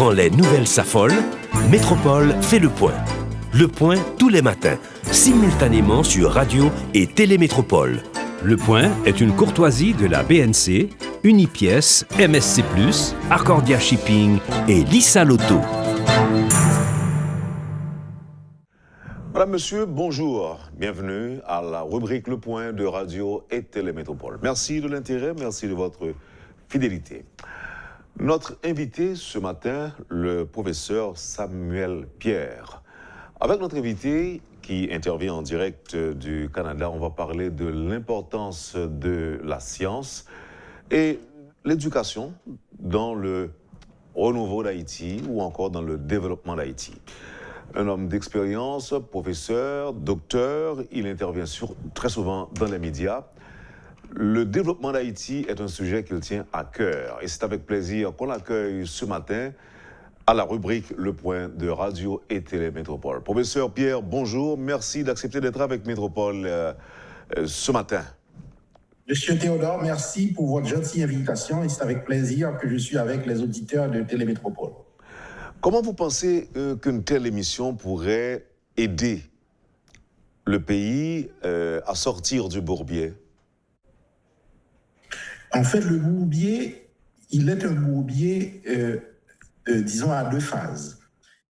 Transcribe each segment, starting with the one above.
Quand les nouvelles s'affolent, Métropole fait le point. Le point tous les matins, simultanément sur Radio et Télémétropole. Le point est une courtoisie de la BNC, Unipièce, MSC+, Arcordia Shipping et Lisa Lotto. Madame, Monsieur, bonjour. Bienvenue à la rubrique Le Point de Radio et Télémétropole. Merci de l'intérêt, merci de votre fidélité. Notre invité ce matin, le professeur Samuel Pierre. Avec notre invité qui intervient en direct du Canada, on va parler de l'importance de la science et l'éducation dans le renouveau d'Haïti ou encore dans le développement d'Haïti. Un homme d'expérience, professeur, docteur, il intervient très souvent dans les médias. Le développement d'Haïti est un sujet qu'il tient à cœur et c'est avec plaisir qu'on l'accueille ce matin à la rubrique Le Point de Radio et Télémétropole. Professeur Pierre, bonjour, merci d'accepter d'être avec Métropole ce matin. Monsieur Théodore, merci pour votre gentille invitation et c'est avec plaisir que je suis avec les auditeurs de Télémétropole. Comment vous pensez qu'une telle émission pourrait aider le pays à sortir du bourbier? En fait, le bourbier, il est un bourbier, disons, à deux phases.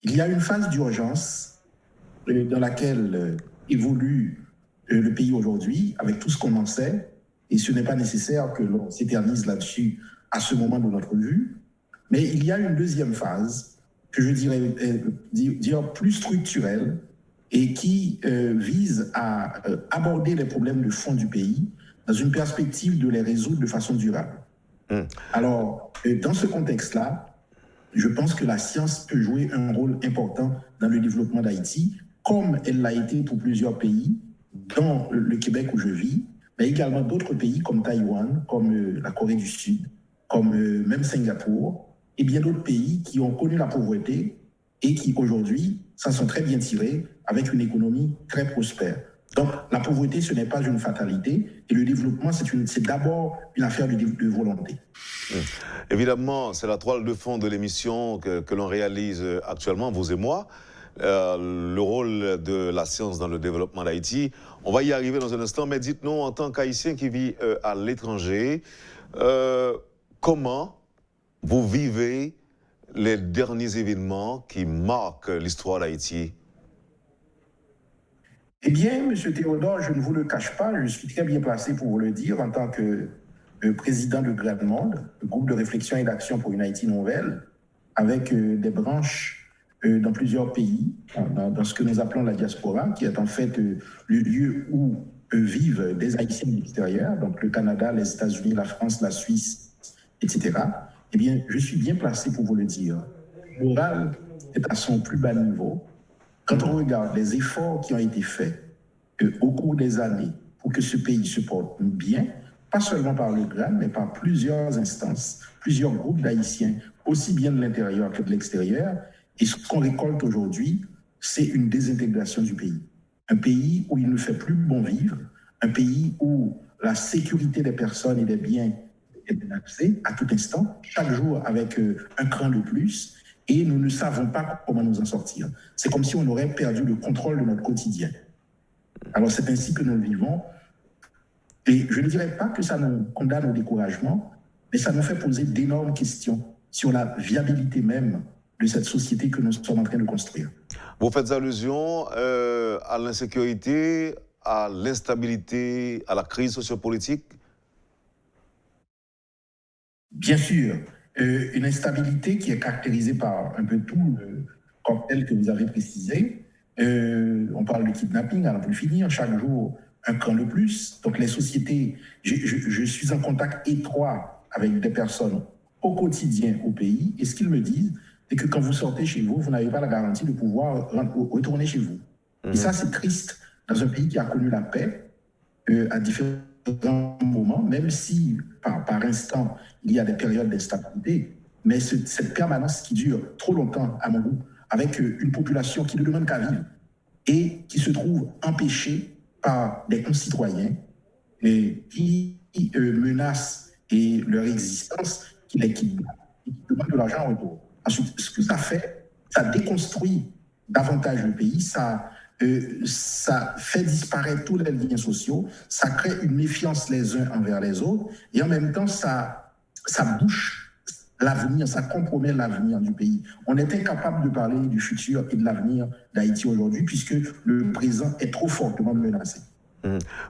Il y a une phase d'urgence dans laquelle évolue le pays aujourd'hui, avec tout ce qu'on en sait, et ce n'est pas nécessaire que l'on s'éternise là-dessus à ce moment de notre vue. Mais il y a une deuxième phase, que je dirais dire plus structurelle, et qui vise à aborder les problèmes de fond du pays, dans une perspective de les résoudre de façon durable. Alors, dans ce contexte-là, je pense que la science peut jouer un rôle important dans le développement d'Haïti, comme elle l'a été pour plusieurs pays, dans le Québec où je vis, mais également d'autres pays comme Taïwan, comme la Corée du Sud, comme même Singapour, et bien d'autres pays qui ont connu la pauvreté et qui aujourd'hui s'en sont très bien tirés avec une économie très prospère. Donc, la pauvreté, ce n'est pas une fatalité. Et le développement, c'est d'abord une affaire de volonté. Évidemment, c'est la toile de fond de l'émission que l'on réalise actuellement, vous et moi. Le rôle de la science dans le développement d'Haïti. On va y arriver dans un instant, mais dites-nous, en tant qu'Haïtien qui vit à l'étranger, comment vous vivez les derniers événements qui marquent l'histoire d'Haïti? Eh bien, M. Théodore, je ne vous le cache pas, je suis très bien placé pour vous le dire en tant que président de Grain Monde, le groupe de réflexion et d'action pour une Haïti nouvelle, avec des branches dans plusieurs pays, dans ce que nous appelons la diaspora, qui est en fait le lieu où vivent des Haïtiens de l'extérieur, donc le Canada, les États-Unis, la France, la Suisse, etc. Eh bien, je suis bien placé pour vous le dire. Le moral est à son plus bas niveau. Quand on regarde les efforts qui ont été faits au cours des années pour que ce pays se porte bien, pas seulement par le GRAN, mais par plusieurs instances, plusieurs groupes d'Haïtiens, aussi bien de l'intérieur que de l'extérieur, et ce qu'on récolte aujourd'hui, c'est une désintégration du pays. Un pays où il ne fait plus bon vivre, un pays où la sécurité des personnes et des biens est menacée à tout instant, chaque jour avec un cran de plus, et nous ne savons pas comment nous en sortir. C'est comme si on aurait perdu le contrôle de notre quotidien. Alors c'est ainsi que nous le vivons. Et je ne dirais pas que ça nous condamne au découragement, mais ça nous fait poser d'énormes questions sur la viabilité même de cette société que nous sommes en train de construire. Vous faites allusion à l'insécurité, à l'instabilité, à la crise sociopolitique? Bien sûr. Une instabilité qui est caractérisée par un peu tout le cocktail que vous avez précisé. On parle de kidnapping, à n'en plus finir, chaque jour un cran de plus. Donc les sociétés, je suis en contact étroit avec des personnes au quotidien au pays, et ce qu'ils me disent, c'est que quand vous sortez chez vous, vous n'avez pas la garantie de pouvoir retourner chez vous. Et ça, c'est triste dans un pays qui a connu la paix à différents moments, même si par instant, il y a des périodes d'instabilité, mais cette permanence qui dure trop longtemps, à mon goût, avec une population qui ne demande qu'à vivre et qui se trouve empêchée par des concitoyens qui menacent leur existence, qui les kidnappent et qui demandent de l'argent en retour. Ensuite, ce que ça fait, ça déconstruit davantage le pays, ça fait disparaître tous les liens sociaux, ça crée une méfiance les uns envers les autres, et en même temps, ça bouche l'avenir, ça compromet l'avenir du pays. On est incapable de parler du futur et de l'avenir d'Haïti aujourd'hui, puisque le présent est trop fortement menacé.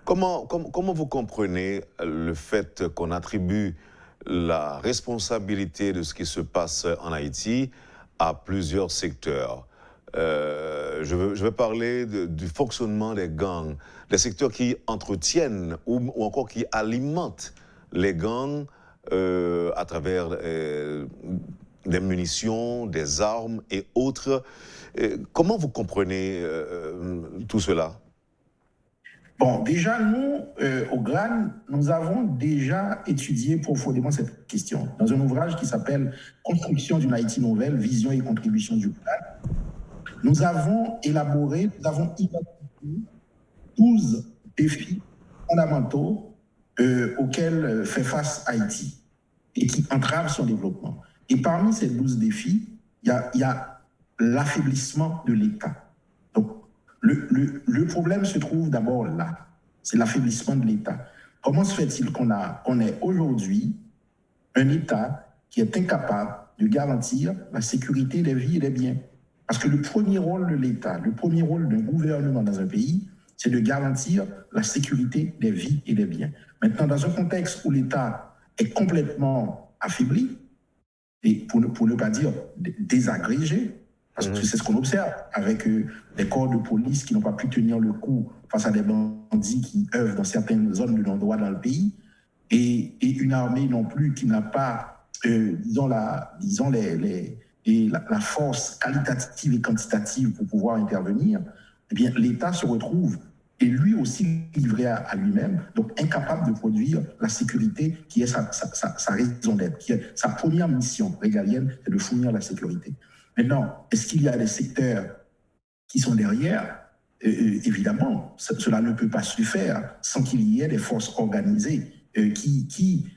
Comment vous comprenez le fait qu'on attribue la responsabilité de ce qui se passe en Haïti à plusieurs secteurs? Je veux parler du fonctionnement des gangs, des secteurs qui entretiennent ou encore qui alimentent les gangs à travers des munitions, des armes et autres. Comment vous comprenez tout cela? Bon, déjà, nous, au GRAN, nous avons déjà étudié profondément cette question dans un ouvrage qui s'appelle « Construction d'une Haïti nouvelle, vision et contribution du GRAN ». Nous avons élaboré, nous avons identifié 12 défis fondamentaux auxquels fait face Haïti et qui entravent son développement. Et parmi ces 12 défis, il y a l'affaiblissement de l'État. Donc, le problème se trouve d'abord là, c'est l'affaiblissement de l'État. Comment se fait-il qu'on ait aujourd'hui un État qui est incapable de garantir la sécurité des vies et des biens? Parce que le premier rôle de l'État, le premier rôle d'un gouvernement dans un pays, c'est de garantir la sécurité des vies et des biens. Maintenant, dans un contexte où l'État est complètement affaibli, et pour ne pas dire désagrégé, parce que c'est ce qu'on observe avec des corps de police qui n'ont pas pu tenir le coup face à des bandits qui œuvrent dans certaines zones de non-droit dans le pays, et une armée non plus qui n'a pas, la force qualitative et quantitative pour pouvoir intervenir. Eh bien, l'État se retrouve, et lui aussi livré à lui-même, donc incapable de produire la sécurité qui est sa raison d'être, qui est sa première mission régalienne, c'est de fournir la sécurité. Maintenant, est-ce qu'il y a des secteurs qui sont derrière? Évidemment, cela ne peut pas se faire sans qu'il y ait des forces organisées qui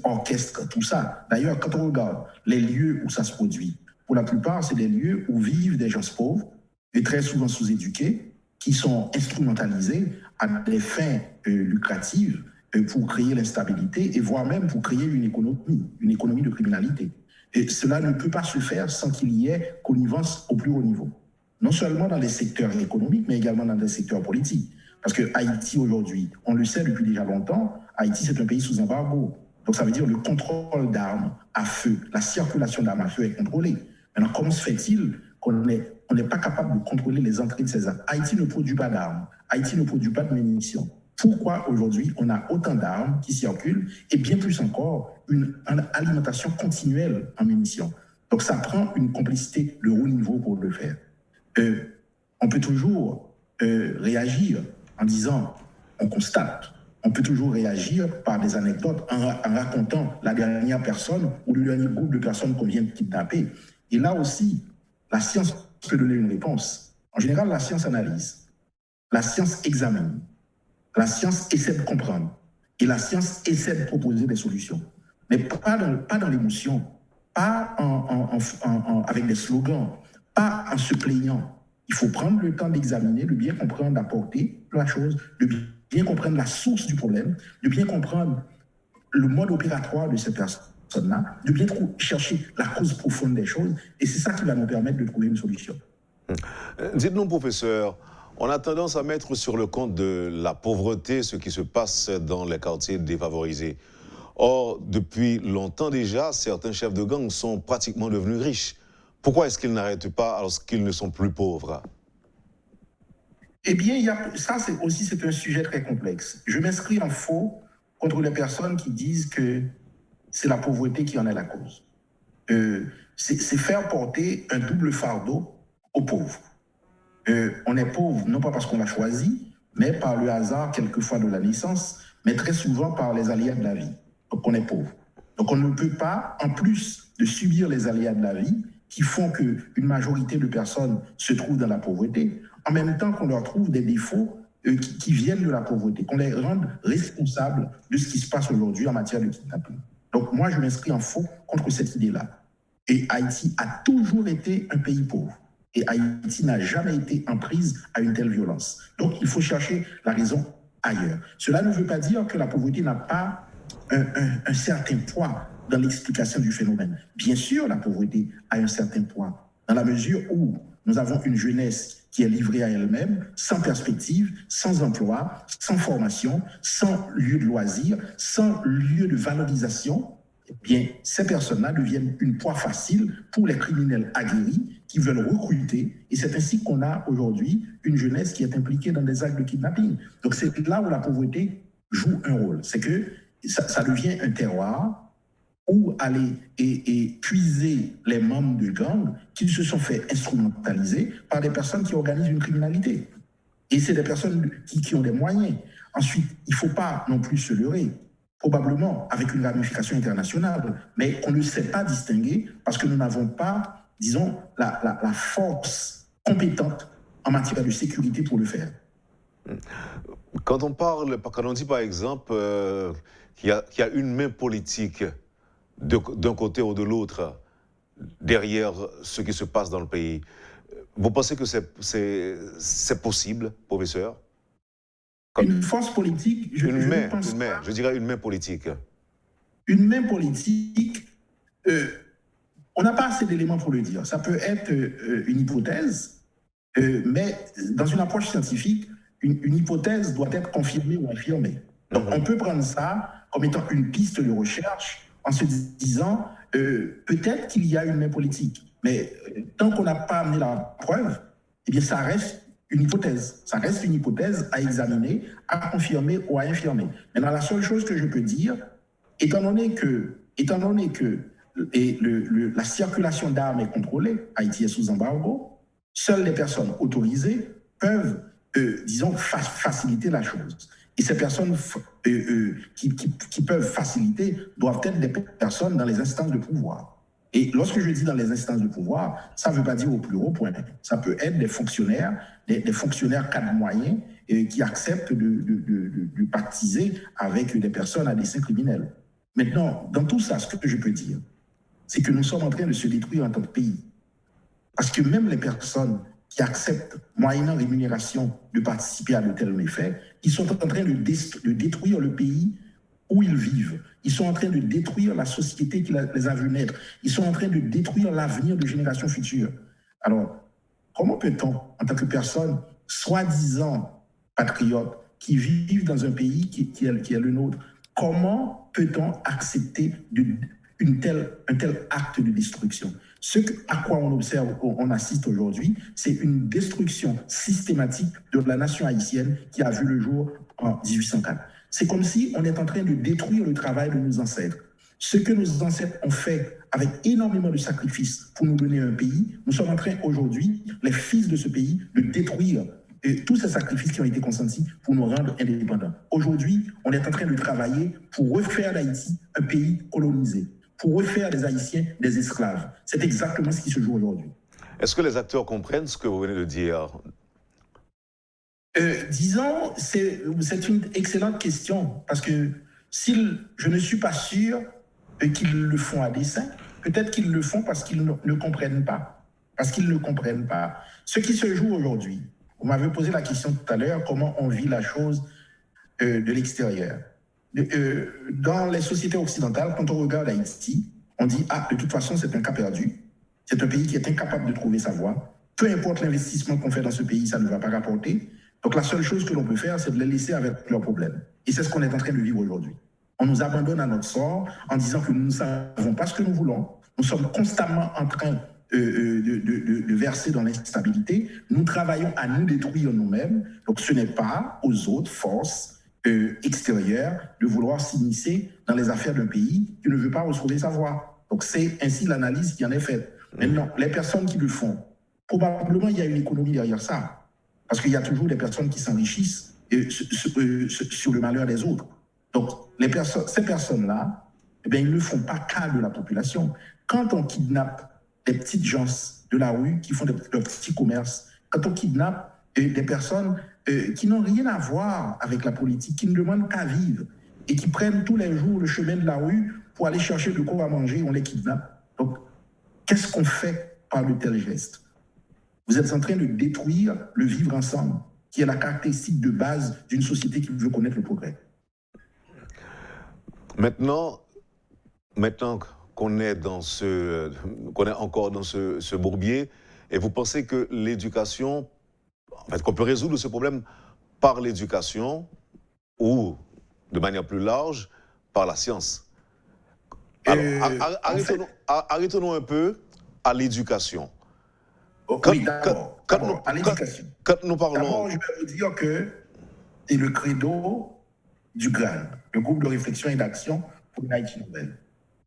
orchestrent tout ça. D'ailleurs, quand on regarde les lieux où ça se produit, pour la plupart, c'est des lieux où vivent des gens pauvres et très souvent sous-éduqués, qui sont instrumentalisés à des fins lucratives pour créer l'instabilité et voire même pour créer une économie de criminalité. Et cela ne peut pas se faire sans qu'il y ait connivence au plus haut niveau. Non seulement dans les secteurs économiques, mais également dans les secteurs politiques. Parce que Haïti aujourd'hui, on le sait depuis déjà longtemps, Haïti c'est un pays sous embargo. Donc ça veut dire le contrôle d'armes à feu, la circulation d'armes à feu est contrôlée. Maintenant, comment se fait-il qu'on n'est pas capable de contrôler les entrées de ces armes? Haïti ne produit pas d'armes, Haïti ne produit pas de munitions. Pourquoi aujourd'hui on a autant d'armes qui circulent et bien plus encore une alimentation continuelle en munitions? Donc ça prend une complicité de haut niveau pour le faire. On peut toujours réagir en disant on constate. On peut toujours réagir par des anecdotes en racontant la dernière personne ou le dernier groupe de personnes qu'on vient de kidnapper. Et là aussi, la science peut donner une réponse. En général, la science analyse, la science examine, la science essaie de comprendre et la science essaie de proposer des solutions. Mais pas dans l'émotion, pas avec des slogans, pas en se plaignant. Il faut prendre le temps d'examiner, de bien comprendre, d'apporter la chose, de bien comprendre la source du problème, de bien comprendre le mode opératoire de cette personne-là, de bien chercher la cause profonde des choses. Et c'est ça qui va nous permettre de trouver une solution. Dites-nous, professeur, on a tendance à mettre sur le compte de la pauvreté ce qui se passe dans les quartiers défavorisés. Or, depuis longtemps déjà, certains chefs de gang sont pratiquement devenus riches. Pourquoi est-ce qu'ils n'arrêtent pas alors qu'ils ne sont plus pauvres? Eh bien, c'est un sujet très complexe. Je m'inscris en faux contre les personnes qui disent que c'est la pauvreté qui en est la cause. C'est faire porter un double fardeau aux pauvres. On est pauvre, non pas parce qu'on l'a choisi, mais par le hasard, quelquefois de la naissance, mais très souvent par les aléas de la vie. Donc on est pauvre. Donc on ne peut pas, en plus de subir les aléas de la vie, qui font qu'une majorité de personnes se trouvent dans la pauvreté, en même temps qu'on leur trouve des défauts qui viennent de la pauvreté, qu'on les rende responsables de ce qui se passe aujourd'hui en matière de kidnapping. Donc moi, je m'inscris en faux contre cette idée-là. Et Haïti a toujours été un pays pauvre. Et Haïti n'a jamais été en prise à une telle violence. Donc, il faut chercher la raison ailleurs. Cela ne veut pas dire que la pauvreté n'a pas un certain poids dans l'explication du phénomène. Bien sûr, la pauvreté a un certain poids, dans la mesure où nous avons une jeunesse qui est livrée à elle-même, sans perspective, sans emploi, sans formation, sans lieu de loisir, sans lieu de valorisation. Eh bien, ces personnes-là deviennent une proie facile pour les criminels aguerris qui veulent recruter. Et c'est ainsi qu'on a aujourd'hui une jeunesse qui est impliquée dans des actes de kidnapping. Donc, c'est là où la pauvreté joue un rôle. C'est que ça devient un terroir où aller et puiser les membres de gangs qui se sont fait instrumentaliser par des personnes qui organisent une criminalité. Et c'est des personnes qui ont des moyens. Ensuite, il ne faut pas non plus se leurrer, probablement avec une ramification internationale, mais qu'on ne sait pas distinguer parce que nous n'avons pas, disons, la force compétente en matière de sécurité pour le faire. Quand on dit par exemple qu'il y a une main politique d'un côté ou de l'autre derrière ce qui se passe dans le pays, vous pensez que c'est possible, professeur? Une force politique, je dirais une main politique. Une main politique, on n'a pas assez d'éléments pour le dire. Ça peut être une hypothèse, mais dans une approche scientifique, une hypothèse doit être confirmée ou infirmée. Donc on peut prendre ça comme étant une piste de recherche en se disant peut-être qu'il y a une main politique, mais tant qu'on n'a pas amené la preuve, eh bien ça reste une hypothèse. Ça reste une hypothèse à examiner, à confirmer ou à infirmer. Maintenant, la seule chose que je peux dire, étant donné que la circulation d'armes est contrôlée, Haïti est sous embargo, seules les personnes autorisées peuvent, disons, faciliter la chose. Et ces personnes qui peuvent faciliter doivent être des personnes dans les instances de pouvoir. Et lorsque je dis dans les instances de pouvoir, ça ne veut pas dire au plus haut point. Ça peut être des fonctionnaires, des fonctionnaires cadres moyens qui acceptent de pactiser avec des personnes à dessein criminel. Maintenant, dans tout ça, ce que je peux dire, c'est que nous sommes en train de se détruire en tant que pays. Parce que même les personnes qui acceptent, moyennant rémunération, de participer à de tels méfaits, ils sont en train de détruire le pays où ils vivent. Ils sont en train de détruire la société qui les a vus naître. Ils sont en train de détruire l'avenir de générations futures. Alors, comment peut-on, en tant que personne soi-disant patriote, qui vivent dans un pays qui est le nôtre, comment peut-on accepter un tel acte de destruction? À quoi on observe, on assiste aujourd'hui, c'est une destruction systématique de la nation haïtienne qui a vu le jour en 1804. C'est comme si on est en train de détruire le travail de nos ancêtres. Ce que nos ancêtres ont fait avec énormément de sacrifices pour nous donner un pays, nous sommes en train aujourd'hui, les fils de ce pays, de détruire tous ces sacrifices qui ont été consentis pour nous rendre indépendants. Aujourd'hui, on est en train de travailler pour refaire d'Haïti un pays colonisé, pour refaire des Haïtiens des esclaves. C'est exactement ce qui se joue aujourd'hui. Est-ce que les acteurs comprennent ce que vous venez de dire? Disons, c'est une excellente question, parce que je ne suis pas sûr qu'ils le font à dessein. Peut-être qu'ils le font parce qu'ils ne comprennent pas. Parce qu'ils ne comprennent pas. Ce qui se joue aujourd'hui, vous m'avez posé la question tout à l'heure, comment on vit la chose de l'extérieur. Dans les sociétés occidentales, quand on regarde Haïti, on dit « Ah, de toute façon, c'est un cas perdu. C'est un pays qui est incapable de trouver sa voie. Peu importe l'investissement qu'on fait dans ce pays, ça ne va pas rapporter. Donc la seule chose que l'on peut faire, c'est de les laisser avec leurs problèmes. » Et c'est ce qu'on est en train de vivre aujourd'hui. On nous abandonne à notre sort en disant que nous ne savons pas ce que nous voulons. Nous sommes constamment en train de verser dans l'instabilité. Nous travaillons à nous détruire nous-mêmes. Donc ce n'est pas aux autres forces extérieures de vouloir s'immiscer dans les affaires d'un pays qui ne veut pas retrouver sa voie. Donc c'est ainsi l'analyse qui en est faite. Maintenant, les personnes qui le font, probablement il y a une économie derrière ça. Parce qu'il y a toujours des personnes qui s'enrichissent sur le malheur des autres. Donc ces personnes-là, eh bien, ils ne font pas cas de la population. Quand on kidnappe des petites gens de la rue qui font de petits commerces, quand on kidnappe des personnes qui n'ont rien à voir avec la politique, qui ne demandent qu'à vivre et qui prennent tous les jours le chemin de la rue pour aller chercher de quoi à manger, on les kidnappe. Donc, Qu'est-ce qu'on fait par de tels gestes? Vous êtes en train de détruire le vivre ensemble, qui est la caractéristique de base d'une société qui veut connaître le progrès. Maintenant qu'on est encore dans ce bourbier, et vous pensez que l'éducation, en fait, qu'on peut résoudre ce problème par l'éducation ou, de manière plus large, par la science. Alors, arrêtons-nous un peu à l'éducation. Oui, d'abord, à l'éducation. Quand nous parlons... D'abord, je vais vous dire que c'est le credo du GRAN, le groupe de réflexion et d'action pour une Haïti nouvelle.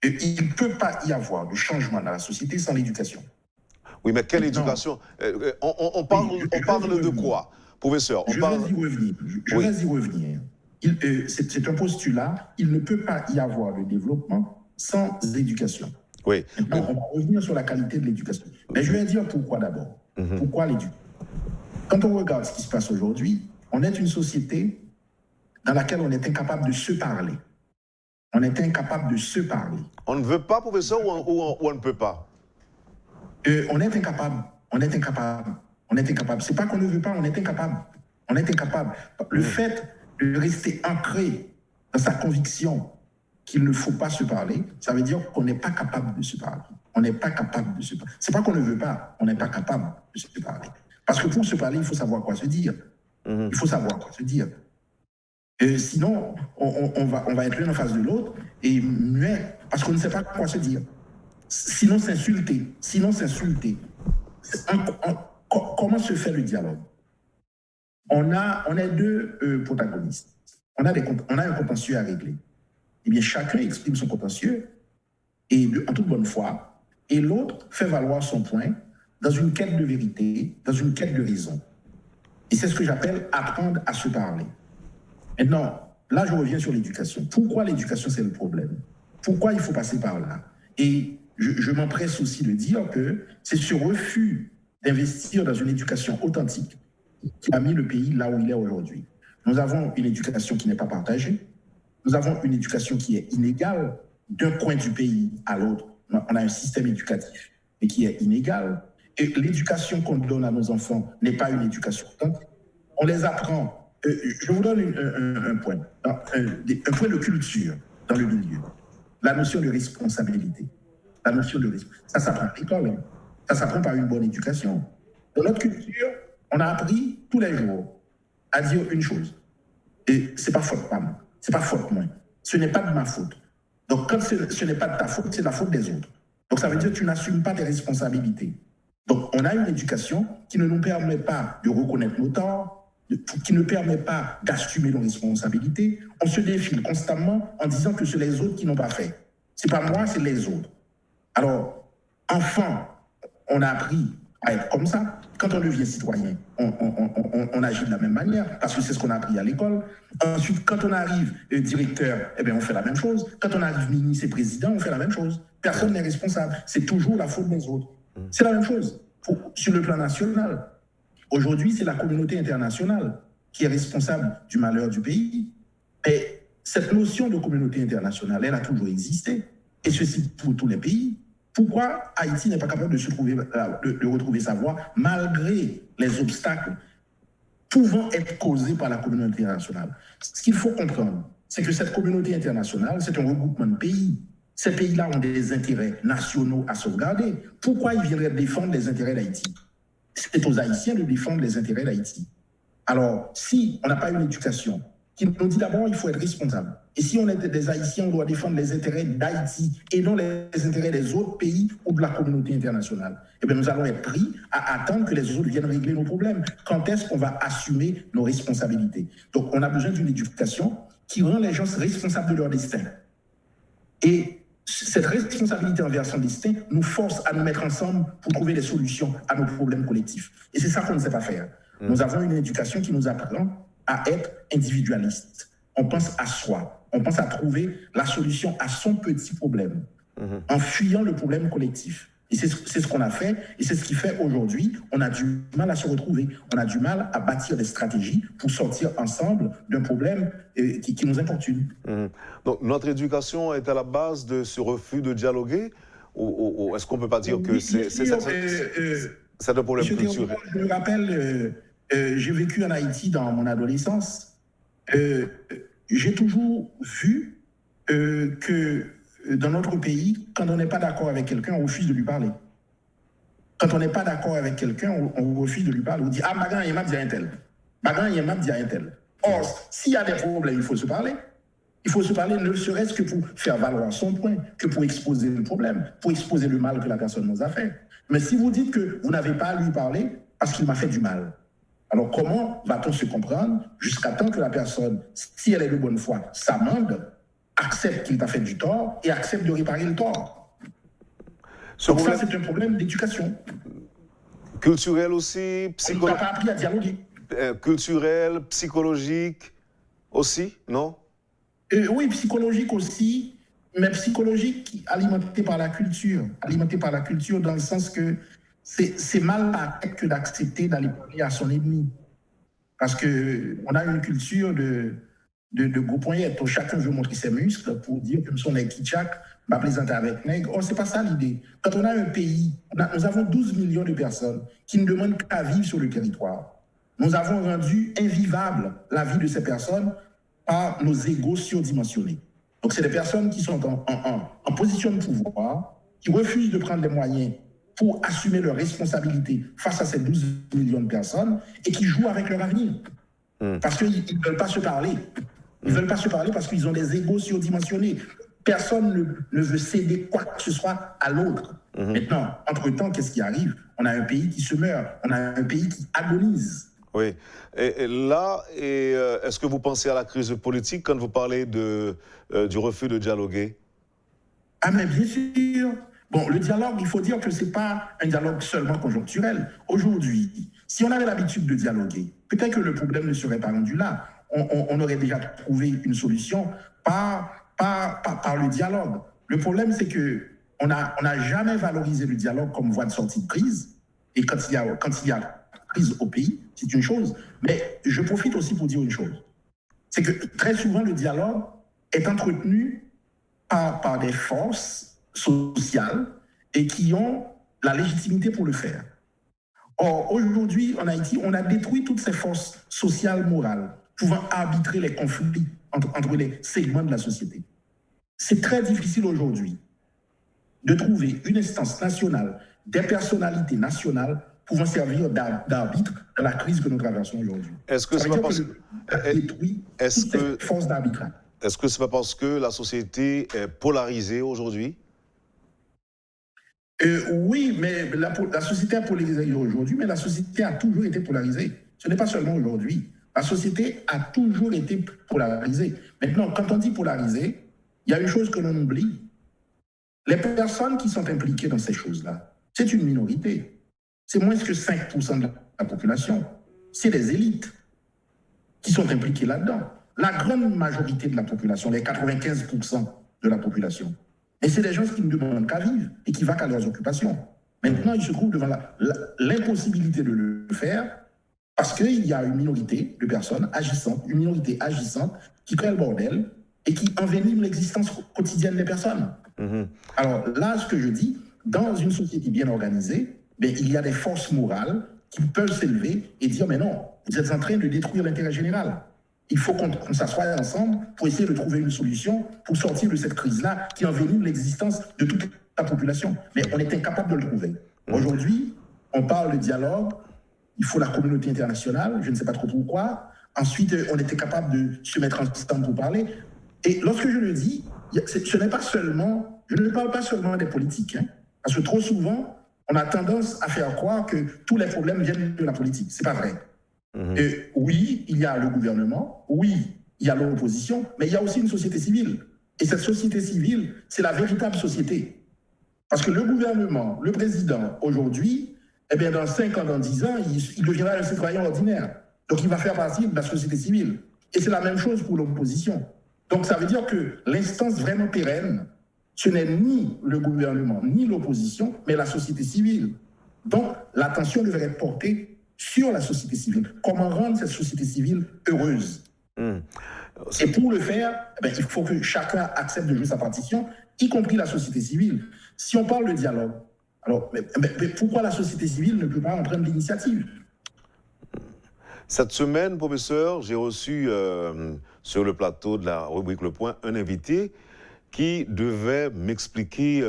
Et il ne peut pas y avoir de changement dans la société sans l'éducation. Oui, mais quelle éducation? On parle de quoi, professeur? Je vais y revenir. Je vais y revenir. C'est un postulat. Il ne peut pas y avoir de développement sans éducation. Oui. Maintenant, on va revenir sur la qualité de l'éducation. Mais je vais dire pourquoi d'abord. Pourquoi l'éducation? Quand on regarde ce qui se passe aujourd'hui, on est une société dans laquelle on est incapable de se parler. On est incapable de se parler. On ne veut pas, professeur, ou on ne peut pas? On est incapable. On est incapable. On est incapable. C'est pas qu'on ne veut pas, on est incapable. On est incapable. Le fait de rester ancré dans sa conviction qu'il ne faut pas se parler, ça veut dire qu'on n'est pas capable de se parler. On n'est pas capable de se parler. C'est pas qu'on ne veut pas, on n'est pas capable de se parler. Parce que pour se parler, il faut savoir quoi se dire. Il faut savoir quoi se dire. Sinon, on va être l'un en face de l'autre et muet, parce qu'on ne sait pas quoi se dire. Sinon, s'insulter. Comment se fait le dialogue? On a deux protagonistes. On a un contentieux à régler. Eh bien, chacun exprime son contentieux et en toute bonne foi, et l'autre fait valoir son point dans une quête de vérité, dans une quête de raison. Et c'est ce que j'appelle apprendre à se parler. Maintenant, là, je reviens sur l'éducation. Pourquoi l'éducation, c'est le problème? Pourquoi il faut passer par là? Et je m'empresse aussi de dire que c'est ce refus d'investir dans une éducation authentique qui a mis le pays là où il est aujourd'hui. Nous avons une éducation qui n'est pas partagée. Nous avons une éducation qui est inégale d'un coin du pays à l'autre. On a un système éducatif mais qui est inégal. Et l'éducation qu'on donne à nos enfants n'est pas une éducation authentique. On les apprend. Je vous donne un point de culture dans le milieu. La notion de responsabilité. La notion de responsabilité. Ça s'apprend à l'école. Hein. Ça s'apprend par une bonne éducation. Dans notre culture, on a appris tous les jours à dire une chose. Et c'est pas faute pas moi. C'est pas faute moi. Ce n'est pas de ma faute. Donc quand ce n'est pas de ta faute, c'est de la faute des autres. Donc ça veut dire que tu n'assumes pas tes responsabilités. Donc on a une éducation qui ne nous permet pas de reconnaître nos torts, qui ne permet pas d'assumer nos responsabilités. On se défile constamment en disant que c'est les autres qui n'ont pas fait. C'est pas moi, c'est les autres. Alors, enfant, on a appris à être comme ça. Quand on devient citoyen, on agit de la même manière parce que c'est ce qu'on a appris à l'école. Ensuite, quand on arrive directeur, eh bien, on fait la même chose. Quand on arrive ministre et président, on fait la même chose. Personne n'est responsable. C'est toujours la faute des autres. C'est la même chose sur le plan national. Aujourd'hui, c'est la communauté internationale qui est responsable du malheur du pays. Et cette notion de communauté internationale, elle a toujours existé. Et ceci pour tous les pays. Pourquoi Haïti n'est pas capable de retrouver sa voie malgré les obstacles pouvant être causés par la communauté internationale? Ce qu'il faut comprendre, c'est que cette communauté internationale, c'est un regroupement de pays. Ces pays-là ont des intérêts nationaux à sauvegarder. Pourquoi ils viendraient défendre les intérêts d'Haïti? C'est aux Haïtiens de défendre les intérêts d'Haïti. Alors, si on n'a pas une éducation qui nous dit d'abord qu'il faut être responsable, et si on est des Haïtiens, on doit défendre les intérêts d'Haïti et non les intérêts des autres pays ou de la communauté internationale, eh bien nous allons être pris à attendre que les autres viennent régler nos problèmes. Quand est-ce qu'on va assumer nos responsabilités? Donc, on a besoin d'une éducation qui rend les gens responsables de leur destin. Et cette responsabilité envers son destin nous force à nous mettre ensemble pour trouver des solutions à nos problèmes collectifs. Et c'est ça qu'on ne sait pas faire. Nous avons une éducation qui nous apprend à être individualiste. On pense à soi. On pense à trouver la solution à son petit problème en fuyant le problème collectif. Et c'est ce qu'on a fait et c'est ce qui fait aujourd'hui, on a du mal à se retrouver. On a du mal à bâtir des stratégies pour sortir ensemble d'un problème qui nous importune. Donc notre éducation est à la base de ce refus de dialoguer ou est-ce qu'on ne peut pas dire que Oui, c'est un problème Monsieur culturel? Théodore, je me rappelle, j'ai vécu en Haïti dans mon adolescence. J'ai toujours vu que dans notre pays, quand on n'est pas d'accord avec quelqu'un, on refuse de lui parler. Quand on n'est pas d'accord avec quelqu'un, on refuse de lui parler. On dit « Ah, Magan, il m'a dit un tel. Magan, il m'a dit un tel. » Or, s'il y a des problèmes, il faut se parler. Il faut se parler ne serait-ce que pour faire valoir son point, que pour exposer le problème, pour exposer le mal que la personne nous a fait. Mais si vous dites que vous n'avez pas à lui parler parce qu'il m'a fait du mal, alors comment va-t-on se comprendre jusqu'à temps que la personne, si elle est de bonne foi, s'amende, accepte qu'il t'a fait du tort et accepte de réparer le tort? Donc ça, c'est un problème d'éducation. Culturel aussi, On n'a psychologique. pas appris à dialoguer. Culturel, psychologique aussi, non? Oui, psychologique aussi, mais psychologique alimenté par la culture. Alimenté par la culture dans le sens que c'est mal à tête que d'accepter d'aller parler à son ennemi. Parce qu'on a une culture de gros poignettes. Chacun veut montrer ses muscles pour dire que son est kitschak, va plaisanter avec nègre. Oh, c'est pas ça l'idée. Quand on a un pays, nous avons 12 millions de personnes qui ne demandent qu'à vivre sur le territoire. Nous avons rendu invivable la vie de ces personnes par nos égos surdimensionnés. Donc, c'est des personnes qui sont en position de pouvoir, qui refusent de prendre les moyens pour assumer leurs responsabilités face à ces 12 millions de personnes et qui jouent avec leur avenir. Parce qu'ils ne veulent pas se parler. Ils ne veulent pas se parler parce qu'ils ont des égos surdimensionnés. Personne ne veut céder quoi que ce soit à l'autre. Maintenant, entre-temps, qu'est-ce qui arrive? On a un pays qui se meurt. On a un pays qui agonise. Oui. Et là, est-ce que vous pensez à la crise politique quand vous parlez du refus de dialoguer? Ah, mais bien sûr. Bon, le dialogue, il faut dire que ce n'est pas un dialogue seulement conjoncturel. Aujourd'hui, si on avait l'habitude de dialoguer, peut-être que le problème ne serait pas rendu là. On aurait déjà trouvé une solution par le dialogue. Le problème, c'est qu'on n'a jamais valorisé le dialogue comme voie de sortie de crise. Et quand il y a crise au pays, c'est une chose. Mais je profite aussi pour dire une chose. C'est que très souvent, le dialogue est entretenu par des forces sociales et qui ont la légitimité pour le faire. Or, aujourd'hui, en Haïti, on a détruit toutes ces forces sociales, morales, pouvant arbitrer les conflits entre les segments de la société. C'est très difficile aujourd'hui de trouver une instance nationale, des personnalités nationales pouvant servir d'arbitre dans la crise que nous traversons aujourd'hui. Est-ce que c'est pas parce que détruit toutes ces forces d'arbitrage? Est-ce que c'est pas parce que la société est polarisée aujourd'hui? Oui, mais la société est polarisée aujourd'hui, mais la société a toujours été polarisée. Ce n'est pas seulement aujourd'hui. La société a toujours été polarisée. Maintenant, quand on dit polarisée, il y a une chose que l'on oublie. Les personnes qui sont impliquées dans ces choses-là, c'est une minorité. C'est moins que 5% de la population. C'est les élites qui sont impliquées là-dedans. La grande majorité de la population, les 95% de la population, et c'est des gens qui ne demandent qu'à vivre et qui vont qu'à leurs occupations. Maintenant, ils se trouvent devant l'impossibilité de le faire parce qu'il y a une minorité de personnes agissantes, une minorité agissante qui crée le bordel et qui envenime l'existence quotidienne des personnes. Alors là, ce que je dis, dans une société bien organisée, il y a des forces morales qui peuvent s'élever et dire « mais non, vous êtes en train de détruire l'intérêt général ». Il faut qu'on s'assoie ensemble pour essayer de trouver une solution pour sortir de cette crise-là qui envenime l'existence de toute la population. Mais on est incapable de le trouver. Aujourd'hui, on parle de dialogue, il faut la communauté internationale, je ne sais pas trop pourquoi. Ensuite, on était capable de se mettre ensemble pour parler. Et lorsque je le dis, ce n'est pas seulement, je ne parle pas seulement des politiques, hein, parce que trop souvent, on a tendance à faire croire que tous les problèmes viennent de la politique. Ce n'est pas vrai. Et oui, il y a le gouvernement, oui, il y a l'opposition, mais il y a aussi une société civile. Et cette société civile, c'est la véritable société. Parce que le gouvernement, le président, aujourd'hui, eh bien, dans 5 ans, dans 10 ans, il deviendra un citoyen ordinaire. Donc, il va faire partie de la société civile. Et c'est la même chose pour l'opposition. Donc, ça veut dire que l'instance vraiment pérenne, ce n'est ni le gouvernement, ni l'opposition, mais la société civile. Donc, l'attention devrait être portée sur la société civile. Comment rendre cette société civile heureuse? Et pour le faire, il faut que chacun accepte de jouer sa partition, y compris la société civile. si on parle de dialogue, alors mais pourquoi la société civile ne peut pas en prendre l'initiative? Cette semaine, professeur, j'ai reçu sur le plateau de la rubrique Le Point un invité qui devait m'expliquer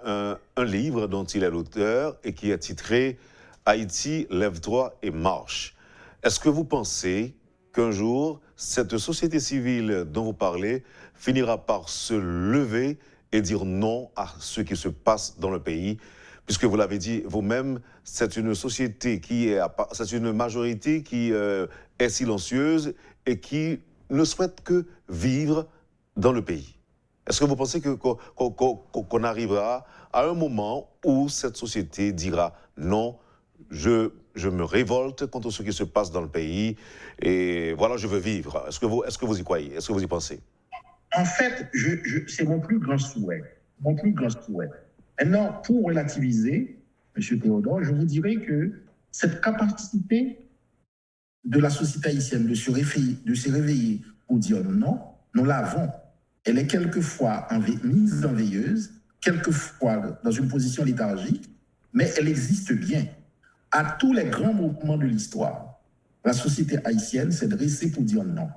un livre dont il est l'auteur et qui est titré « Haïti, lève-toi et marche ». Est-ce que vous pensez qu'un jour, cette société civile dont vous parlez finira par se lever et dire non à ce qui se passe dans le pays? Puisque vous l'avez dit vous-même, c'est une société c'est une majorité qui est silencieuse et qui ne souhaite que vivre dans le pays. Est-ce que vous pensez qu'on arrivera à un moment où cette société dira non, je me révolte contre ce qui se passe dans le pays et voilà, je veux vivre? Est-ce que vous y croyez? Est-ce que vous y pensez? En fait, c'est mon plus grand souhait. Mon plus grand souhait. Maintenant, pour relativiser, M. Théodore, je vous dirais que cette capacité de la société haïtienne de se réveiller pour dire non, nous l'avons. Elle est quelquefois mise en veilleuse, quelquefois dans une position léthargique, mais elle existe bien. À tous les grands moments de l'histoire, la société haïtienne s'est dressée pour dire non.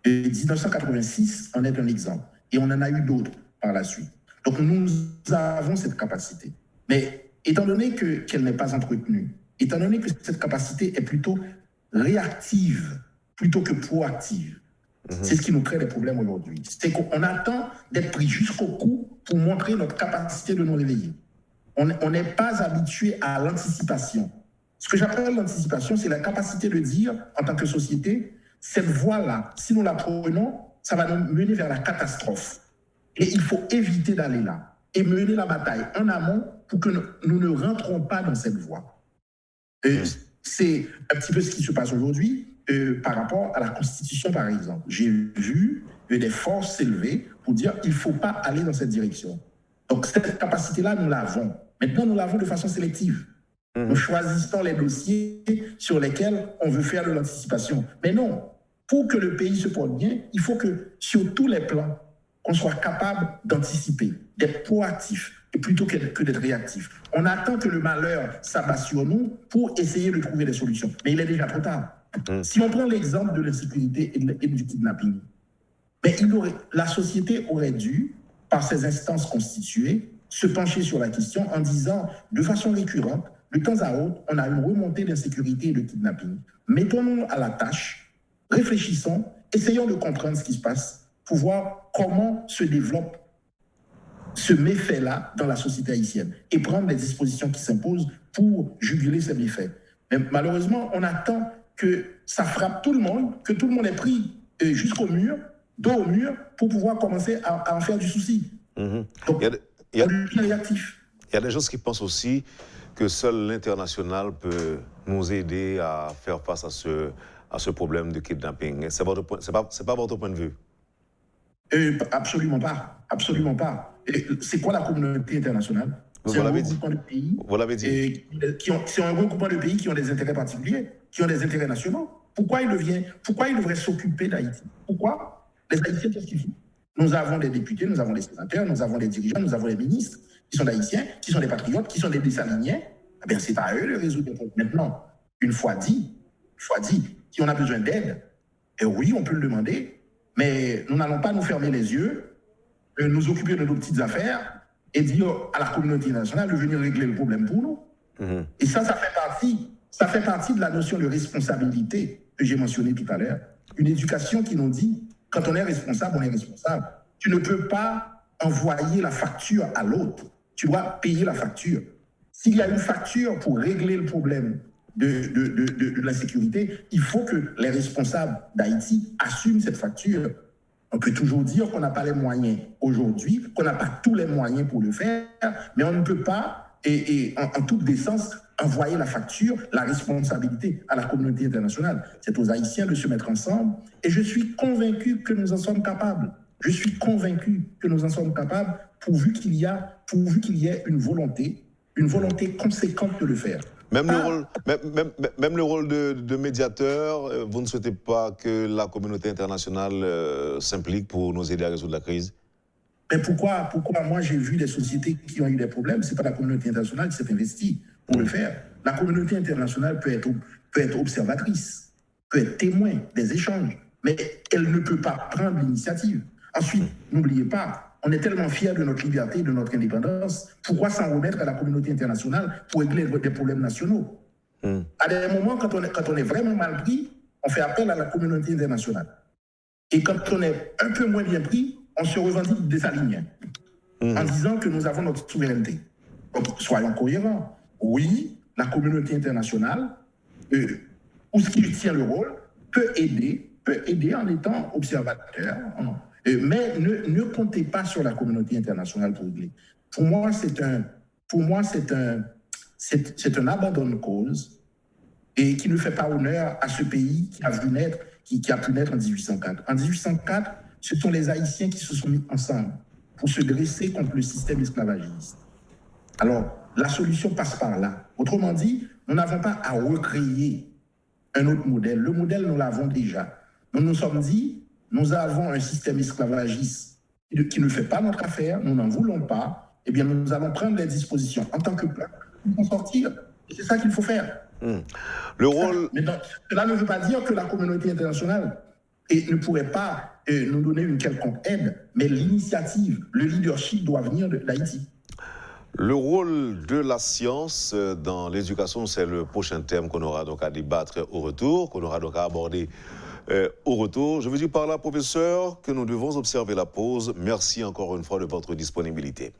Et 1986 en est un exemple. Et on en a eu d'autres par la suite. Donc nous avons cette capacité. Mais étant donné qu'elle n'est pas entretenue, étant donné que cette capacité est plutôt réactive plutôt que proactive, c'est ce qui nous crée des problèmes aujourd'hui. C'est qu'on attend d'être pris jusqu'au cou pour montrer notre capacité de nous réveiller. On n'est pas habitué à l'anticipation. Ce que j'appelle l'anticipation, c'est la capacité de dire, en tant que société, cette voie-là, si nous la prenons, ça va nous mener vers la catastrophe. Et il faut éviter d'aller là et mener la bataille en amont pour que nous ne rentrons pas dans cette voie. C'est un petit peu ce qui se passe aujourd'hui par rapport à la Constitution, par exemple. J'ai vu des forces s'élever pour dire qu'il ne faut pas aller dans cette direction. Donc cette capacité-là, nous l'avons. Maintenant, nous l'avons de façon sélective. Nous choisissons les dossiers sur lesquels on veut faire de l'anticipation. Mais non, pour que le pays se porte bien, il faut que sur tous les plans, qu'on soit capable d'anticiper, d'être proactif, plutôt que d'être réactif. On attend que le malheur s'abatte sur nous pour essayer de trouver des solutions. Mais il est déjà trop tard. Si on prend l'exemple de l'insécurité et du kidnapping, mais la société aurait dû, par ses instances constituées, se pencher sur la question en disant, de façon récurrente, de temps à autre, on a une remontée d'insécurité et de kidnapping. Mettons-nous à la tâche, réfléchissons, essayons de comprendre ce qui se passe, pour voir comment se développe ce méfait-là dans la société haïtienne et prendre les dispositions qui s'imposent pour juguler ces méfaits. Mais malheureusement, on attend que ça frappe tout le monde, que tout le monde est pris jusqu'au mur, dos au mur, pour pouvoir commencer à en faire du souci. Donc, on est réactif. Il y a des gens qui pensent aussi que seul l'international peut nous aider à faire face à ce problème de kidnapping. C'est pas votre point de vue? Absolument pas. Absolument pas. C'est quoi la communauté internationale? C'est un regroupement de pays. Vous l'avez dit. C'est un regroupement de pays qui ont des intérêts particuliers, qui ont des intérêts nationaux. Pourquoi ils devraient s'occuper d'Haïti? Pourquoi? Les Haïtiens, qu'est-ce qu'ils font? Nous avons des députés, nous avons des sénateurs, nous avons des dirigeants, nous avons des ministres qui sont d'Haïtiens, qui sont des patriotes, qui sont des dessaliniens. Eh bien, c'est à eux de résoudre les problèmes. Maintenant, une fois dit, si on a besoin d'aide, oui, on peut le demander. Mais nous n'allons pas nous fermer les yeux, nous occuper de nos petites affaires et dire à la communauté internationale de venir régler le problème pour nous. Et ça fait partie de la notion de responsabilité que j'ai mentionnée tout à l'heure. Une éducation qui nous dit, quand on est responsable, on est responsable. Tu ne peux pas envoyer la facture à l'autre. Tu dois payer la facture. S'il y a une facture pour régler le problème de l'insécurité, il faut que les responsables d'Haïti assument cette facture. On peut toujours dire qu'on n'a pas les moyens aujourd'hui, qu'on n'a pas tous les moyens pour le faire, mais on ne peut pas, en toute décence, envoyer la facture, la responsabilité à la communauté internationale. C'est aux Haïtiens de se mettre ensemble et je suis convaincu que nous en sommes capables. Je suis convaincu que nous en sommes capables pourvu qu'il y ait une volonté conséquente de le faire. Même le rôle de médiateur, vous ne souhaitez pas que la communauté internationale s'implique pour nous aider à résoudre la crise? Mais pourquoi moi j'ai vu des sociétés qui ont eu des problèmes, c'est pas la communauté internationale qui s'est investie pour le faire. La communauté internationale peut être observatrice, peut être témoin des échanges, mais elle ne peut pas prendre l'initiative. Ensuite, n'oubliez pas, on est tellement fiers de notre liberté, de notre indépendance, pourquoi s'en remettre à la communauté internationale pour régler des problèmes nationaux? À des moments, quand on est vraiment mal pris, on fait appel à la communauté internationale. Et quand on est un peu moins bien pris, on se revendique de sa ligne en disant que nous avons notre souveraineté. Donc, soyons cohérents. Oui, la communauté internationale, où ce qui tient le rôle, peut aider en étant observateur. Mais ne comptez pas sur la communauté internationale pour régler. Pour moi, c'est un abandon de cause et qui ne fait pas honneur à ce pays qui a pu naître en 1804. En 1804, ce sont les Haïtiens qui se sont mis ensemble pour se dresser contre le système esclavagiste. Alors, la solution passe par là. Autrement dit, nous n'avons pas à recréer un autre modèle. Le modèle, nous l'avons déjà. Nous nous sommes dit, nous avons un système esclavagiste qui ne fait pas notre affaire, nous n'en voulons pas, eh bien, nous allons prendre les dispositions en tant que peuple pour en sortir. Et c'est ça qu'il faut faire. Le rôle... Mais donc, cela ne veut pas dire que la communauté internationale ne pourrait pas nous donner une quelconque aide, mais l'initiative, le leadership doit venir d'Haïti. Le rôle de la science dans l'éducation, c'est le prochain thème qu'on aura donc à débattre au retour, qu'on aura donc à aborder au retour. Je vous dis par là, professeur, que nous devons observer la pause. Merci encore une fois de votre disponibilité.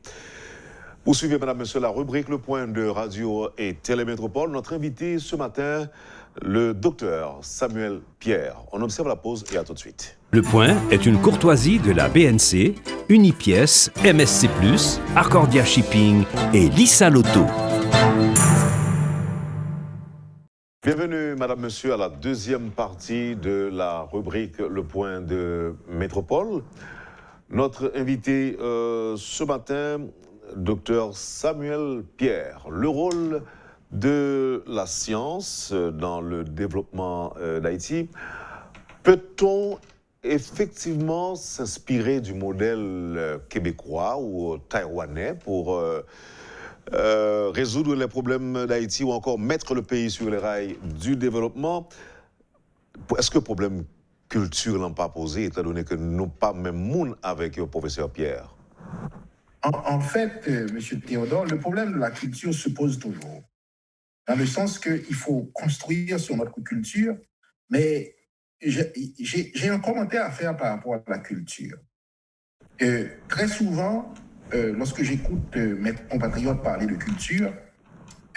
Vous suivez, mesdames, messieurs, la rubrique Le Point de Radio et Télémétropole. Notre invité ce matin, le docteur Samuel Pierre. On observe la pause et à tout de suite. Le Point est une courtoisie de la BNC, Unipièce, MSC+, Arcordia Shipping et Lisa Lotto. Bienvenue, madame, monsieur, à la deuxième partie de la rubrique Le Point de Métropole. Notre invité ce matin, docteur Samuel Pierre. Le rôle de la science dans le développement d'Haïti. Peut-on effectivement s'inspirer du modèle québécois ou taïwanais pour résoudre les problèmes d'Haïti ou encore mettre le pays sur les rails du développement? Est-ce que le problème culture n'a pas posé, étant donné que nous pas même monde avec le professeur Pierre? En fait, M. Théodore, le problème de la culture se pose toujours. Dans le sens qu'il faut construire sur notre culture, mais j'ai un commentaire à faire par rapport à la culture. Très souvent, lorsque j'écoute mes compatriotes parler de culture,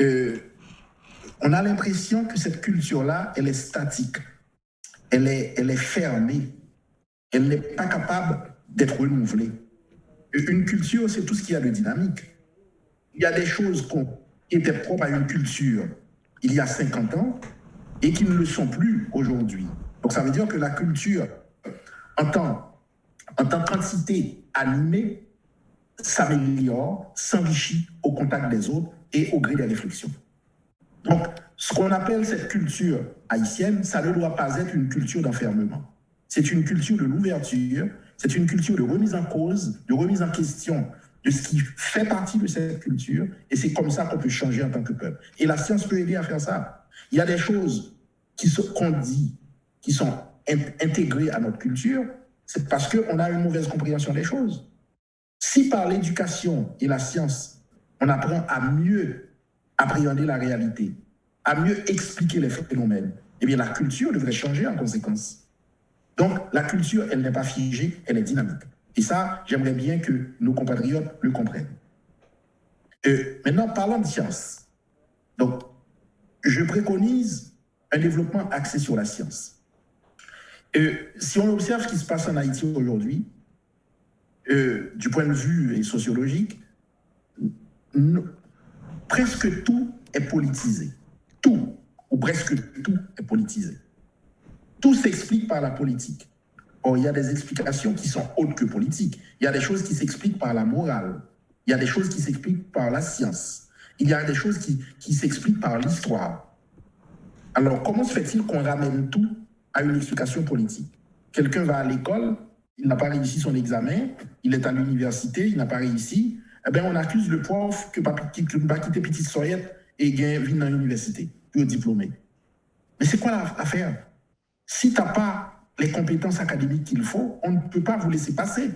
on a l'impression que cette culture-là, elle est statique, elle est fermée, elle n'est pas capable d'être renouvelée. Une culture, c'est tout ce qu'il y a de dynamique. Il y a des choses qui étaient propres à une culture il y a 50 ans et qui ne le sont plus aujourd'hui. Donc ça veut dire que la culture, en tant qu'entité animée, s'améliore, s'enrichit au contact des autres et au gré des réflexions. Donc, ce qu'on appelle cette culture haïtienne, ça ne doit pas être une culture d'enfermement. C'est une culture de l'ouverture, c'est une culture de remise en cause, de remise en question de ce qui fait partie de cette culture, et c'est comme ça qu'on peut changer en tant que peuple. Et la science peut aider à faire ça. Il y a des choses qu'on dit, qui sont intégrées à notre culture, c'est parce qu'on a une mauvaise compréhension des choses. Si par l'éducation et la science, on apprend à mieux appréhender la réalité, à mieux expliquer les phénomènes, eh bien la culture devrait changer en conséquence. Donc la culture, elle n'est pas figée, elle est dynamique. Et ça, j'aimerais bien que nos compatriotes le comprennent. Maintenant, parlons de science. Donc, je préconise un développement axé sur la science. Si on observe ce qui se passe en Haïti aujourd'hui, du point de vue sociologique, presque tout est politisé. Tout, ou presque tout est politisé. Tout s'explique par la politique. Or, il y a des explications qui sont autres que politiques. Il y a des choses qui s'expliquent par la morale. Il y a des choses qui s'expliquent par la science. Il y a des choses qui s'expliquent par l'histoire. Alors, comment se fait-il qu'on ramène tout à une explication politique? Quelqu'un va à l'école, il n'a pas réussi son examen, il est à l'université, il n'a pas réussi, eh bien, on accuse le prof que ne pas quitter Petite Soyette et vient dans l'université, puis au diplômé. Mais c'est quoi l'affaire? Si tu n'as pas les compétences académiques qu'il faut, on ne peut pas vous laisser passer.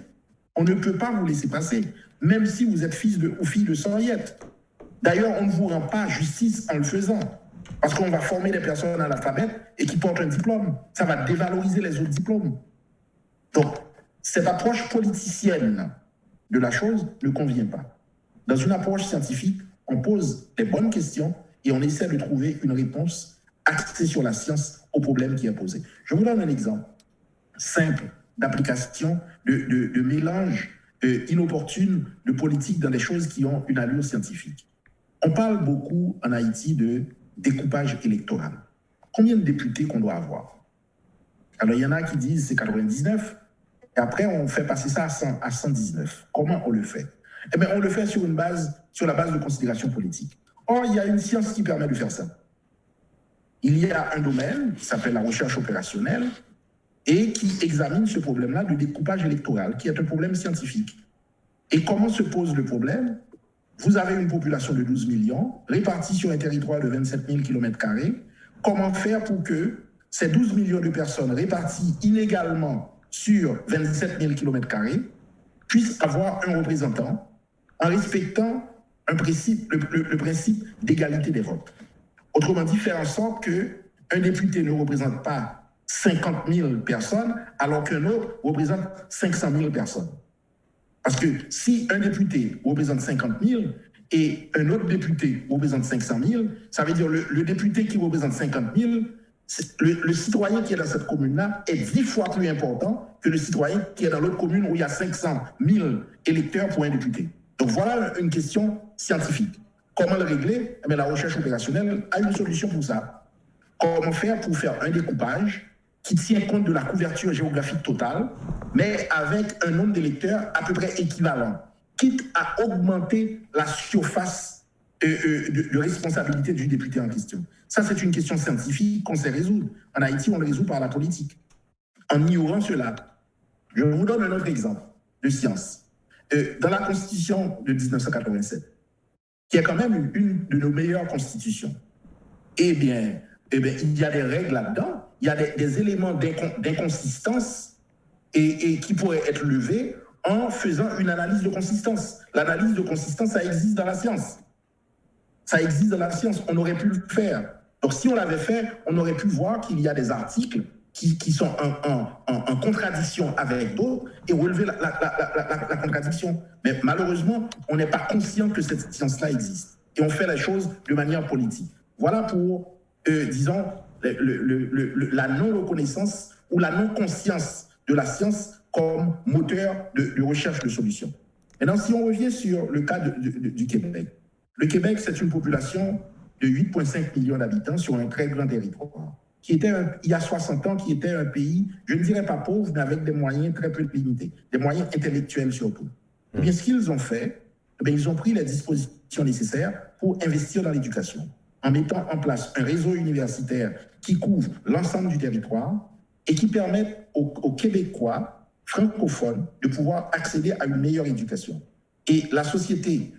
On ne peut pas vous laisser passer, même si vous êtes fils ou fille de Soyette. D'ailleurs, on ne vous rend pas justice en le faisant, parce qu'on va former des personnes analphabètes et qui portent un diplôme. Ça va dévaloriser les autres diplômes. Donc, cette approche politicienne de la chose ne convient pas. Dans une approche scientifique, on pose des bonnes questions et on essaie de trouver une réponse axée sur la science au problème qui est posé. Je vous donne un exemple simple d'application, de mélange inopportune de politique dans des choses qui ont une allure scientifique. On parle beaucoup en Haïti de découpage électoral. Combien de députés qu'on doit avoir? Alors, il y en a qui disent c'est 99, et après, on fait passer ça à 119. Comment on le fait? Eh bien, on le fait sur la base de considérations politiques. Or, il y a une science qui permet de faire ça. Il y a un domaine qui s'appelle la recherche opérationnelle et qui examine ce problème-là de découpage électoral, qui est un problème scientifique. Et comment se pose le problème? Vous avez une population de 12 millions, répartie sur un territoire de 27 000 km². Comment faire pour que ces 12 millions de personnes réparties inégalement sur 27 000 km² puissent avoir un représentant en respectant le principe d'égalité des votes? Autrement dit, faire en sorte qu'un député ne représente pas 50 000 personnes alors qu'un autre représente 500 000 personnes. Parce que si un député représente 50 000 et un autre député représente 500 000, ça veut dire le député qui représente 50 000, le citoyen qui est dans cette commune-là est 10 fois plus important que le citoyen qui est dans l'autre commune où il y a 500 000 électeurs pour un député. Donc voilà une question scientifique. Comment le régler? Eh bien, la recherche opérationnelle a une solution pour ça. Comment faire pour faire un découpage qui tient compte de la couverture géographique totale, mais avec un nombre d'électeurs à peu près équivalent, quitte à augmenter la surface de responsabilité du député en question. Ça, c'est une question scientifique qu'on sait résoudre. En Haïti, on le résout par la politique. En ignorant cela, je vous donne un autre exemple de science. Dans la Constitution de 1987, qui est quand même une de nos meilleures constitutions, eh bien, il y a des règles là-dedans, il y a des éléments d'inconsistance et qui pourraient être levés en faisant une analyse de consistance. L'analyse de consistance, ça existe dans la science. Ça existe dans la science, on aurait pu le faire. Donc si on l'avait fait, on aurait pu voir qu'il y a des articles qui sont en contradiction avec d'autres et relever la contradiction. Mais malheureusement, on n'est pas conscient que cette science-là existe. Et on fait les choses de manière politique. Voilà pour, disons, la non-reconnaissance ou la non-conscience de la science comme moteur de recherche de solutions. Maintenant, si on revient sur le cas du Québec. Le Québec, c'est une population de 8,5 millions d'habitants sur un très grand territoire, qui était, il y a 60 ans, qui était un pays, je ne dirais pas pauvre, mais avec des moyens très peu limités, des moyens intellectuels surtout. Eh bien, ce qu'ils ont fait, eh bien, ils ont pris les dispositions nécessaires pour investir dans l'éducation, en mettant en place un réseau universitaire qui couvre l'ensemble du territoire et qui permet aux Québécois francophones de pouvoir accéder à une meilleure éducation. Et la société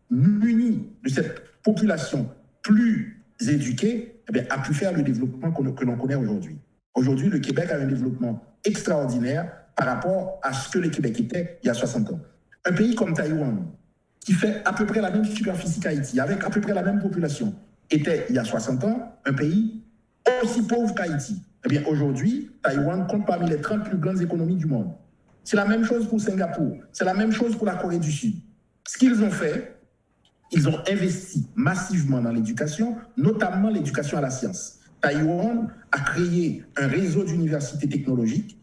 munie de cette population plus éduquée, eh bien, a pu faire le développement que l'on connaît aujourd'hui. Aujourd'hui, le Québec a un développement extraordinaire par rapport à ce que le Québec était il y a 60 ans. Un pays comme Taïwan, qui fait à peu près la même superficie qu'Haïti, avec à peu près la même population, était il y a 60 ans un pays aussi pauvre qu'Haïti. Eh bien, aujourd'hui, Taïwan compte parmi les 30 plus grandes économies du monde. C'est la même chose pour Singapour, c'est la même chose pour la Corée du Sud. Ce qu'ils ont fait, ils ont investi massivement dans l'éducation, notamment l'éducation à la science. Taïwan a créé un réseau d'universités technologiques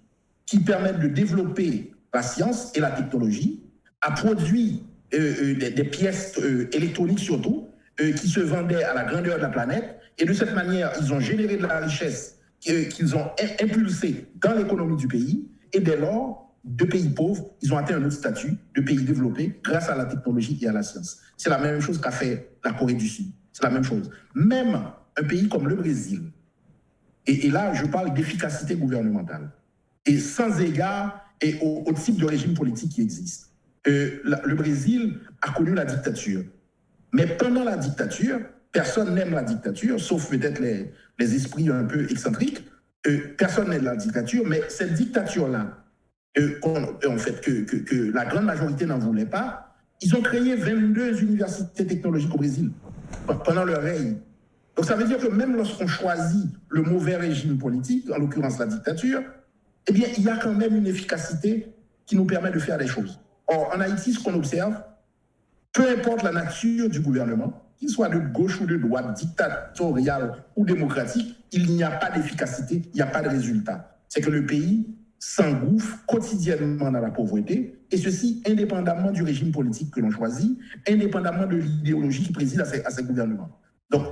qui permettent de développer la science et la technologie, a produit des pièces électroniques surtout, qui se vendaient à la grandeur de la planète, et de cette manière, ils ont généré de la richesse qu'ils ont impulsée dans l'économie du pays, et dès lors, de pays pauvres, ils ont atteint un autre statut de pays développés grâce à la technologie et à la science. C'est la même chose qu'a fait la Corée du Sud. C'est la même chose. Même un pays comme le Brésil, et là je parle d'efficacité gouvernementale, et sans égard et au type de régime politique qui existe. Le Brésil a connu la dictature. Mais pendant la dictature, personne n'aime la dictature, sauf peut-être les esprits un peu excentriques. Personne n'aime la dictature, mais cette dictature-là, en fait, que la grande majorité n'en voulait pas, ils ont créé 22 universités technologiques au Brésil pendant leur règne. Donc ça veut dire que même lorsqu'on choisit le mauvais régime politique, en l'occurrence la dictature, eh bien, il y a quand même une efficacité qui nous permet de faire des choses. Or, en Haïti, ce qu'on observe, peu importe la nature du gouvernement, qu'il soit de gauche ou de droite, dictatorial ou démocratique, il n'y a pas d'efficacité, il n'y a pas de résultat. C'est que le pays s'engouffre quotidiennement dans la pauvreté, et ceci indépendamment du régime politique que l'on choisit, indépendamment de l'idéologie qui préside à ces gouvernements. Donc,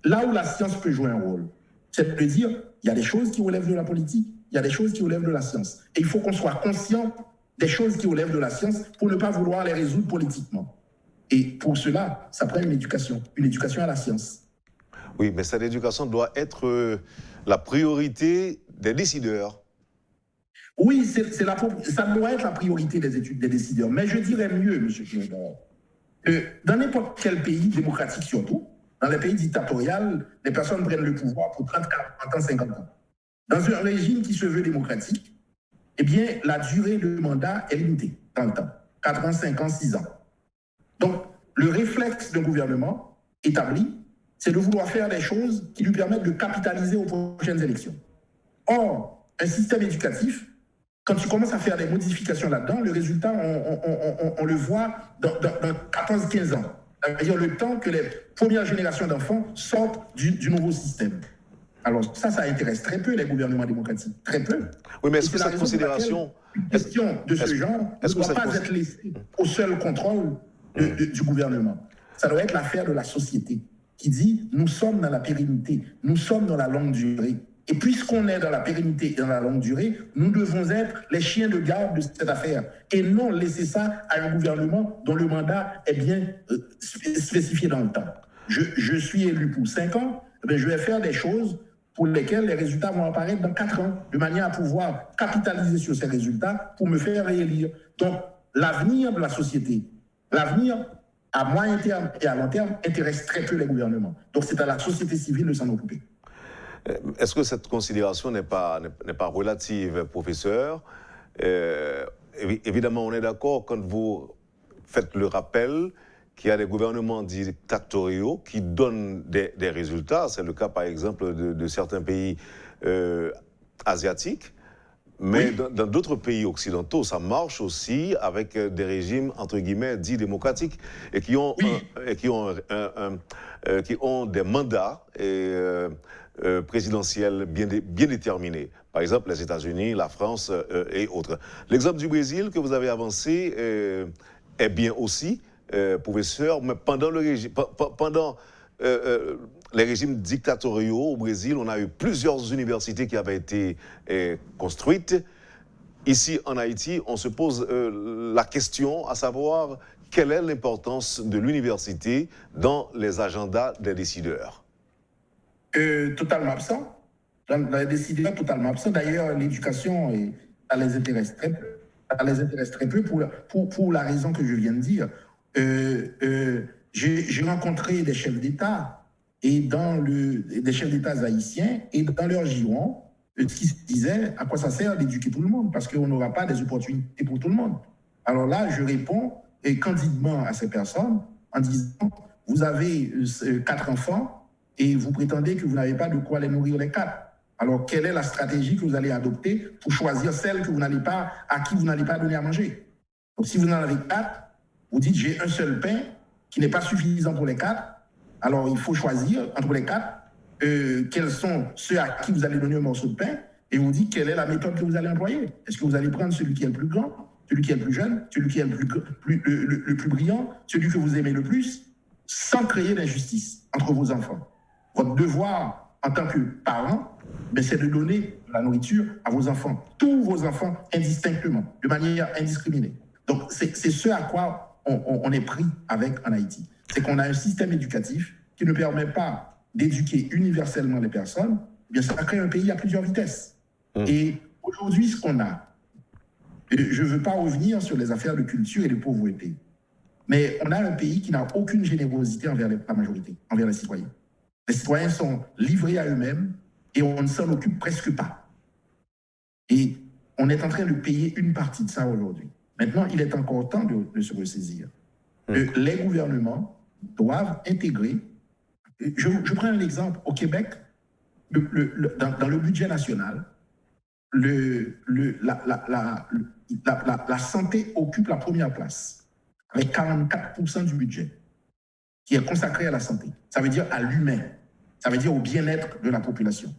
là où la science peut jouer un rôle, c'est de dire, il y a des choses qui relèvent de la politique, il y a des choses qui relèvent de la science. Et il faut qu'on soit conscient des choses qui relèvent de la science pour ne pas vouloir les résoudre politiquement. Et pour cela, ça prend une éducation à la science. Oui, mais cette éducation doit être la priorité des décideurs. Oui, ça doit être la priorité des décideurs. Mais je dirais mieux, M. Chimèdor, dans n'importe quel pays démocratique surtout, dans les pays dictatoriaux, les personnes prennent le pouvoir pour 30, 40 ans, 50 ans. Dans un régime qui se veut démocratique, eh bien, la durée de mandat est limitée dans le temps. 4 ans, 5 ans, 6 ans. Donc, le réflexe d'un gouvernement établi, c'est de vouloir faire des choses qui lui permettent de capitaliser aux prochaines élections. Or, un système éducatif, quand tu commences à faire des modifications là-dedans, le résultat, on le voit dans 14-15 ans. C'est-à-dire le temps que les premières générations d'enfants sortent du nouveau système. Alors ça intéresse très peu les gouvernements démocratiques, très peu. Oui, mais est-ce que cette considération... Une question de ce genre ne doit pas être laissée au seul contrôle du gouvernement. Ça doit être l'affaire de la société qui dit, nous sommes dans la pérennité, nous sommes dans la longue durée. Et puisqu'on est dans la pérennité et dans la longue durée, nous devons être les chiens de garde de cette affaire et non laisser ça à un gouvernement dont le mandat est bien spécifié dans le temps. Je suis élu pour 5 ans, mais je vais faire des choses pour lesquelles les résultats vont apparaître dans 4 ans, de manière à pouvoir capitaliser sur ces résultats pour me faire réélire. Donc, l'avenir de la société, l'avenir à moyen terme et à long terme intéresse très peu les gouvernements. Donc, c'est à la société civile de s'en occuper. Est-ce que cette considération n'est pas relative, professeur? Évidemment, on est d'accord quand vous faites le rappel qu'il y a des gouvernements dictatoriaux qui donnent des résultats. C'est le cas, par exemple, de certains pays asiatiques. Mais oui, dans d'autres pays occidentaux, ça marche aussi avec des régimes, entre guillemets, dits démocratiques et qui ont, qui ont des mandats présidentiels bien déterminés. Par exemple, les États-Unis, la France et autres. L'exemple du Brésil que vous avez avancé est bien aussi, professeur, mais pendant les régimes dictatoriaux au Brésil, on a eu plusieurs universités qui avaient été construites. Ici, en Haïti, on se pose la question à savoir quelle est l'importance de l'université dans les agendas des décideurs. Totalement absent. Dans les décideurs, totalement absent. D'ailleurs, l'éducation, ça les intéresse très peu. Ça les intéresse très peu pour la raison que je viens de dire. J'ai rencontré des chefs d'État et des chefs d'État haïtiens, et dans leur giron, ce qui se disait, à quoi ça sert d'éduquer tout le monde, parce qu'on n'aura pas des opportunités pour tout le monde. Alors là, je réponds candidement à ces personnes en disant, vous avez 4 enfants et vous prétendez que vous n'avez pas de quoi les nourrir les 4. Alors, quelle est la stratégie que vous allez adopter pour choisir celle à qui vous n'allez pas donner à manger? Donc, si vous en avez 4, vous dites, j'ai un seul pain qui n'est pas suffisant pour les 4. Alors, il faut choisir entre les 4 quels sont ceux à qui vous allez donner un morceau de pain, et vous dites quelle est la méthode que vous allez employer. Est-ce que vous allez prendre celui qui est le plus grand, celui qui est le plus jeune, celui qui est le plus brillant, celui que vous aimez le plus, sans créer d'injustice entre vos enfants? Votre devoir en tant que parent, c'est de donner de la nourriture à vos enfants, tous vos enfants indistinctement, de manière indiscriminée. Donc, c'est ce à quoi on est pris avec en Haïti. C'est qu'on a un système éducatif qui ne permet pas d'éduquer universellement les personnes. Eh bien, ça crée un pays à plusieurs vitesses. Et aujourd'hui, ce qu'on a, Je ne veux pas revenir sur les affaires de culture et de pauvreté. Mais on a un pays qui n'a aucune générosité envers la majorité, envers les citoyens. Les citoyens sont livrés à eux-mêmes et on ne s'en occupe presque pas. Et on est en train de payer une partie de ça aujourd'hui. Maintenant, il est encore temps de se ressaisir. Les gouvernements doivent intégrer. Je prends un exemple. Au Québec, dans le budget national, la santé occupe la première place, avec 44% du budget qui est consacré à la santé. Ça veut dire à l'humain. Ça veut dire au bien-être de la population.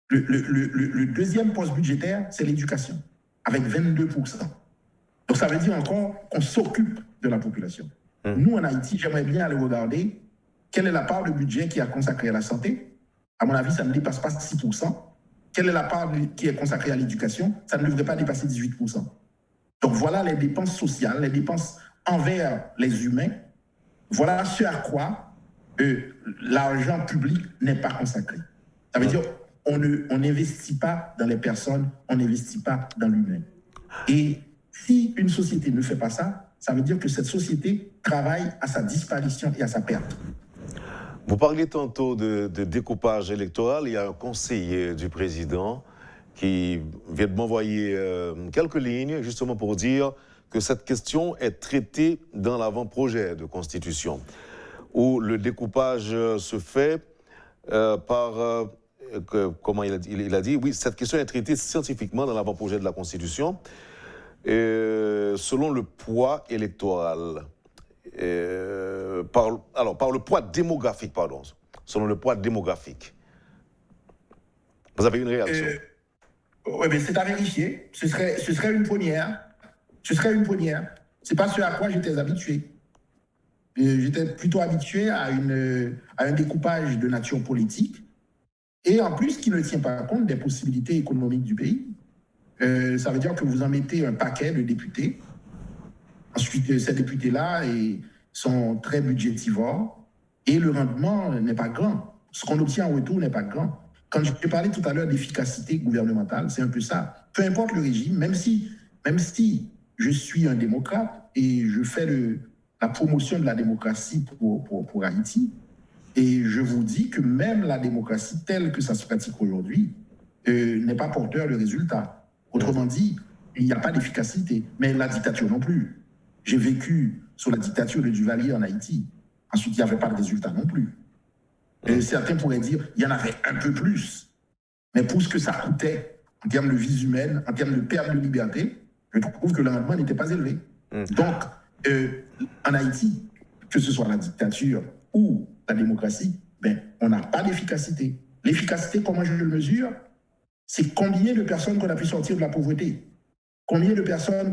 Le deuxième poste budgétaire, c'est l'éducation, avec 22%. Donc ça veut dire encore qu'on s'occupe de la population. Nous, en Haïti, j'aimerais bien aller regarder quelle est la part de budget qui est consacrée à la santé. À mon avis, ça ne dépasse pas 6%. Quelle est la part qui est consacrée à l'éducation? Ça ne devrait pas dépasser 18%. Donc voilà les dépenses sociales, les dépenses envers les humains. Voilà ce à quoi l'argent public n'est pas consacré. Ça veut dire on n'investit pas dans les personnes, on n'investit pas dans l'humain. Et si une société ne fait pas ça, ça veut dire que cette société travaille à sa disparition et à sa perte. Vous parliez tantôt de découpage électoral. Il y a un conseiller du président qui vient de m'envoyer quelques lignes justement pour dire que cette question est traitée dans l'avant-projet de constitution, où le découpage se fait par... comment il a dit, oui, cette question est traitée scientifiquement dans l'avant-projet de la Constitution, selon le poids électoral. Par le poids démographique, pardon, selon le poids démographique. Vous avez une réaction? Oui, mais c'est à vérifier. Ce serait une première. Ce serait une première. Ce n'est pas ce à quoi j'étais habitué. J'étais plutôt habitué à un découpage de nature politique et en plus qui ne tient pas compte des possibilités économiques du pays. Ça veut dire que vous en mettez un paquet de députés. Ensuite, ces députés-là sont très budgétivores et le rendement n'est pas grand. Ce qu'on obtient en retour n'est pas grand. Quand je parlais tout à l'heure d'efficacité gouvernementale, c'est un peu ça. Peu importe le régime, même si je suis un démocrate et je fais la promotion de la démocratie pour Haïti, et je vous dis que même la démocratie telle que ça se pratique aujourd'hui n'est pas porteur de résultats. Autrement dit, il n'y a pas d'efficacité, mais la dictature non plus. J'ai vécu sous la dictature de Duvalier en Haïti. Ensuite, il n'y avait pas de résultat non plus. Certains pourraient dire qu'il y en avait un peu plus. Mais pour ce que ça coûtait en termes de vies humaines, en termes de perte de liberté, je trouve que le rendement n'était pas élevé. Donc, en Haïti, que ce soit la dictature ou la démocratie, on n'a pas d'efficacité. L'efficacité, comment je le mesure? C'est combien de personnes qu'on a pu sortir de la pauvreté. Combien de personnes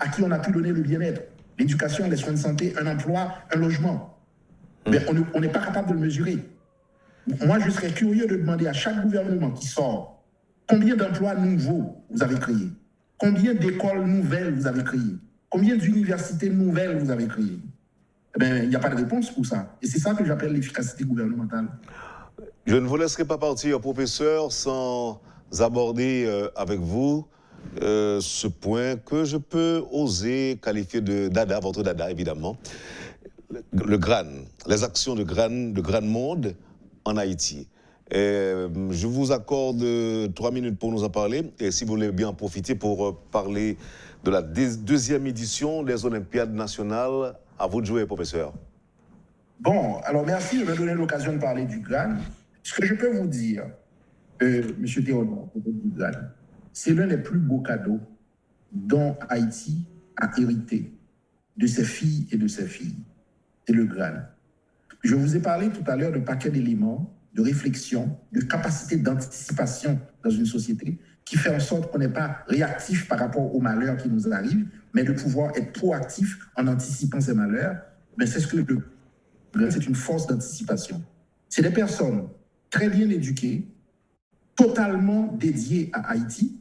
à qui on a pu donner le bien-être, l'éducation, les soins de santé, un emploi, un logement. On n'est pas capable de le mesurer. Moi, je serais curieux de demander à chaque gouvernement qui sort combien d'emplois nouveaux vous avez créés, combien d'écoles nouvelles vous avez créées, combien d'universités nouvelles vous avez créées. Il n'y a pas de réponse pour ça. Et c'est ça que j'appelle l'efficacité gouvernementale. Je ne vous laisserai pas partir, professeur, sans aborder avec vous ce point que je peux oser qualifier de dada, votre dada évidemment, le GRAN, les actions de GRAN Monde en Haïti. Je vous accorde 3 minutes pour nous en parler et si vous voulez bien en profiter pour parler de la deuxième édition des Olympiades nationales, à vous de jouer, professeur. Bon, alors merci de me donner l'occasion de parler du GRAN. Ce que je peux vous dire, M. Théodore, du GRAN, c'est l'un des plus beaux cadeaux dont Haïti a hérité de ses filles et de ses filles. C'est le GRAN. Je vous ai parlé tout à l'heure d'un paquet d'éléments, de réflexion, de capacité d'anticipation dans une société qui fait en sorte qu'on n'est pas réactif par rapport aux malheurs qui nous arrivent, mais de pouvoir être proactif en anticipant ces malheurs. Mais c'est ce que le GRAN, c'est une force d'anticipation. C'est des personnes très bien éduquées, totalement dédiées à Haïti,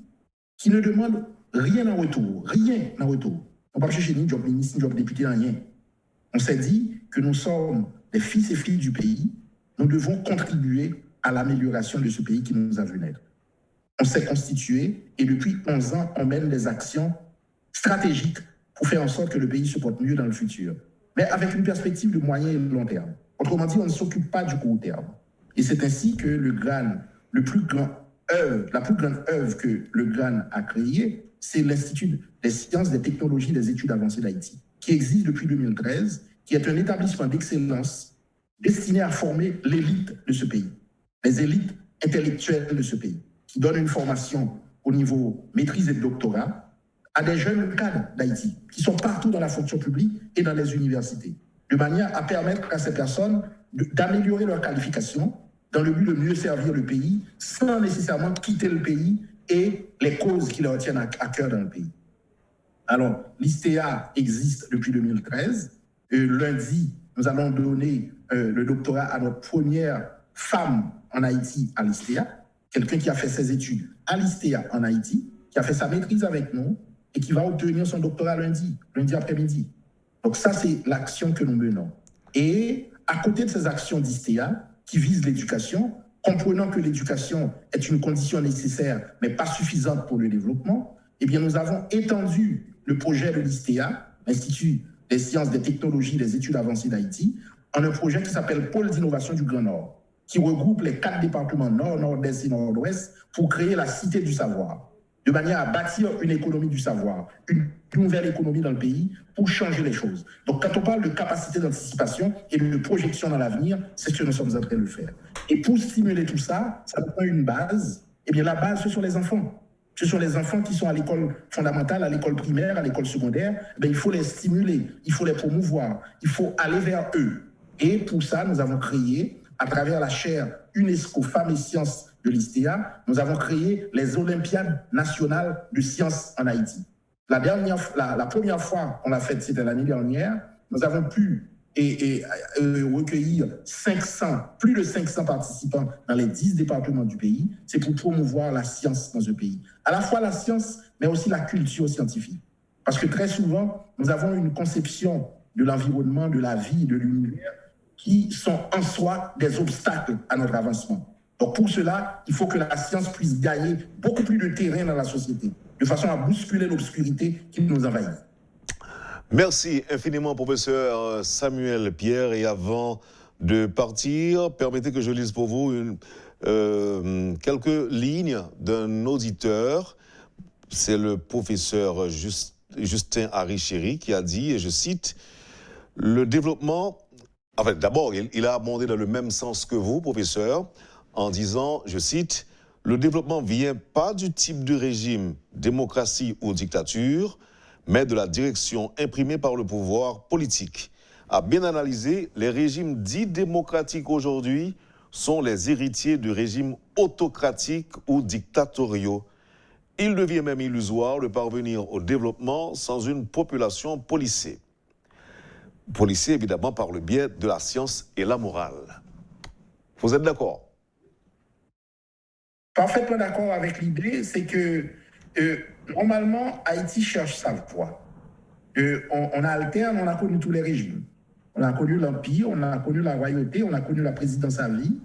qui ne demandent rien en retour, rien en retour. On ne va pas chercher ni job ministre, ni job député, rien. On s'est dit que nous sommes les fils et filles du pays, nous devons contribuer à l'amélioration de ce pays qui nous a vu naître. on s'est constitué et depuis 11 ans, on mène des actions stratégiques pour faire en sorte que le pays se porte mieux dans le futur, mais avec une perspective de moyen et de long terme. Autrement dit, on ne s'occupe pas du court terme. Et c'est ainsi que la plus grande œuvre que le GRAN a créée, c'est l'Institut des sciences, des technologies et des études avancées d'Haïti, qui existe depuis 2013, qui est un établissement d'excellence destiné à former l'élite de ce pays, les élites intellectuelles de ce pays, qui donne une formation au niveau maîtrise et doctorat à des jeunes cadres d'Haïti, qui sont partout dans la fonction publique et dans les universités, de manière à permettre à ces personnes d'améliorer leur qualification dans le but de mieux servir le pays, sans nécessairement quitter le pays et les causes qui leur tiennent à cœur dans le pays. Alors, l'ISTEA existe depuis 2013. Lundi, nous allons donner le doctorat à notre première femme en Haïti à l'ISTEA, quelqu'un qui a fait ses études à l'ISTEA en Haïti, qui a fait sa maîtrise avec nous et qui va obtenir son doctorat lundi après-midi. Donc ça, c'est l'action que nous menons. Et à côté de ces actions d'ISTEA qui visent l'éducation, comprenant que l'éducation est une condition nécessaire, mais pas suffisante pour le développement, eh bien, nous avons étendu le projet de l'ISTEA, l'Institut des sciences, des technologies, des études avancées d'Haïti, en un projet qui s'appelle Pôle d'innovation du Grand Nord, qui regroupe les 4 départements Nord, Nord-Est et Nord-Ouest pour créer la cité du savoir, de manière à bâtir une économie du savoir, une nouvelle économie dans le pays pour changer les choses. Donc, quand on parle de capacité d'anticipation et de projection dans l'avenir, c'est ce que nous sommes en train de faire. Et pour stimuler tout ça, ça prend une base. Eh bien, la base, ce sont les enfants. Ce sont les enfants qui sont à l'école fondamentale, à l'école primaire, à l'école secondaire. Eh il faut les stimuler, il faut les promouvoir, il faut aller vers eux. Et pour ça, nous avons créé, à travers la chaire UNESCO Femmes et Sciences de l'ISTEA, nous avons créé les Olympiades nationales de sciences en Haïti. La première fois qu'on l'a faite, c'était l'année dernière. Nous avons pu recueillir plus de 500 participants dans les 10 départements du pays. C'est pour promouvoir la science dans ce pays. À la fois la science, mais aussi la culture scientifique. Parce que très souvent, nous avons une conception de l'environnement, de la vie, de l'univers, qui sont en soi des obstacles à notre avancement. Donc pour cela, il faut que la science puisse gagner beaucoup plus de terrain dans la société, de façon à bousculer l'obscurité qui nous envahit. Merci infiniment, professeur Samuel Pierre. Et avant de partir, permettez que je lise pour vous quelques lignes d'un auditeur. C'est le professeur Justin Harichéry qui a dit, et je cite, « Le développement... » Enfin, d'abord, il a abondé dans le même sens que vous, professeur, en disant, je cite, « Le développement vient pas du type de régime, démocratie ou dictature, mais de la direction imprimée par le pouvoir politique. À bien analyser, les régimes dits démocratiques aujourd'hui sont les héritiers de régimes autocratiques ou dictatoriaux. Il devient même illusoire de parvenir au développement sans une population policée. Policée, évidemment, par le biais de la science et la morale. Vous êtes d'accord? Parfaitement d'accord avec l'idée, c'est que normalement, Haïti cherche sa voie. On alterne, on a connu tous les régimes. On a connu l'Empire, on a connu la royauté, on a connu la présidence à vie.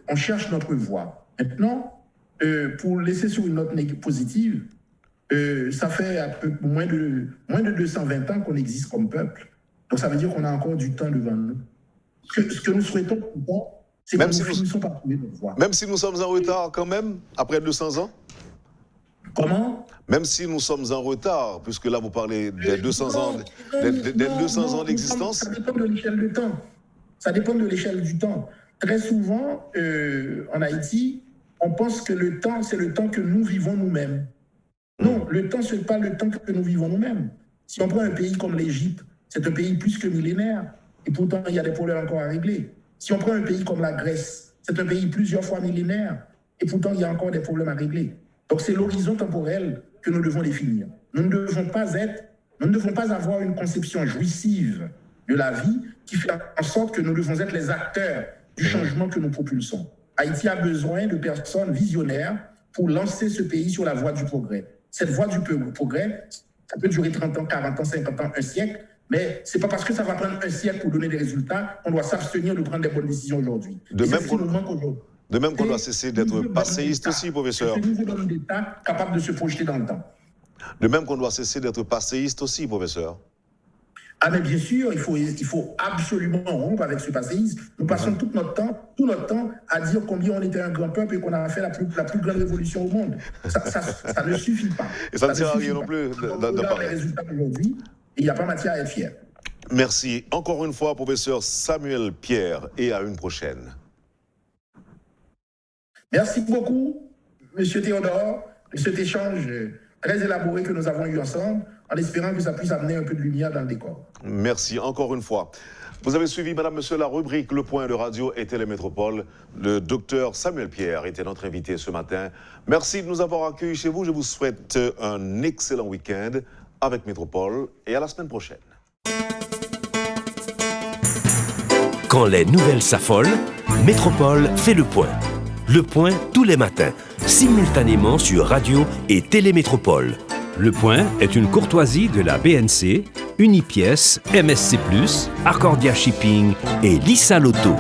On cherche notre voie. Maintenant, pour laisser sur une note positive, ça fait un peu moins de 220 ans qu'on existe comme peuple. Donc ça veut dire qu'on a encore du temps devant nous. Ce que nous souhaitons pourtant, c'est que nous finissons par trouver notre voie. Même si nous sommes en retard quand même, après 200 ans? Comment? Même si nous sommes en retard, puisque là vous parlez des 200 ans, des 200 ans d'existence. Ça dépend de l'échelle du temps. Ça dépend de l'échelle du temps. Très souvent, en Haïti, on pense que le temps, c'est le temps que nous vivons nous-mêmes. Non, le temps, ce n'est pas le temps que nous vivons nous-mêmes. Si on prend un pays comme l'Égypte, c'est un pays plus que millénaire, et pourtant il y a des problèmes encore à régler. Si on prend un pays comme la Grèce, c'est un pays plusieurs fois millénaire, et pourtant il y a encore des problèmes à régler. Donc c'est l'horizon temporel que nous devons définir. Nous ne devons pas avoir une conception jouissive de la vie qui fait en sorte que nous devons être les acteurs du changement que nous propulsons. Haïti a besoin de personnes visionnaires pour lancer ce pays sur la voie du progrès. Cette voie du progrès, ça peut durer 30 ans, 40 ans, 50 ans, un siècle, mais ce n'est pas parce que ça va prendre un siècle pour donner des résultats qu'on doit s'abstenir de prendre des bonnes décisions aujourd'hui. De même qu'on doit cesser d'être passéiste aussi, professeur. C'est un nouveau homme d'État capable de se projeter dans le temps. De même qu'on doit cesser d'être passéiste aussi, professeur. Ah, mais bien sûr, il faut absolument rompre avec ce passéisme. Nous passons tout notre temps à dire combien on était un grand peuple et qu'on a fait la plus grande révolution au monde. Ça ne suffit pas. Et ça ne sert à rien non plus de parler. Les résultats d'aujourd'hui, il n'y a pas matière à être fier. Merci encore une fois, professeur Samuel Pierre, et à une prochaine. Merci beaucoup, Monsieur Théodore, de cet échange très élaboré que nous avons eu ensemble, en espérant que ça puisse amener un peu de lumière dans le décor. Merci encore une fois. Vous avez suivi, madame, monsieur, la rubrique Le Point de Radio et Télémétropole. Le docteur Samuel Pierre était notre invité ce matin. Merci de nous avoir accueillis chez vous. Je vous souhaite un excellent week-end avec Métropole et à la semaine prochaine. Quand les nouvelles s'affolent, Métropole fait le point. Le point tous les matins, simultanément sur Radio et Télémétropole. Le Point est une courtoisie de la BNC, Unipièce, MSC+, Accordia Shipping et Lisa Lotto.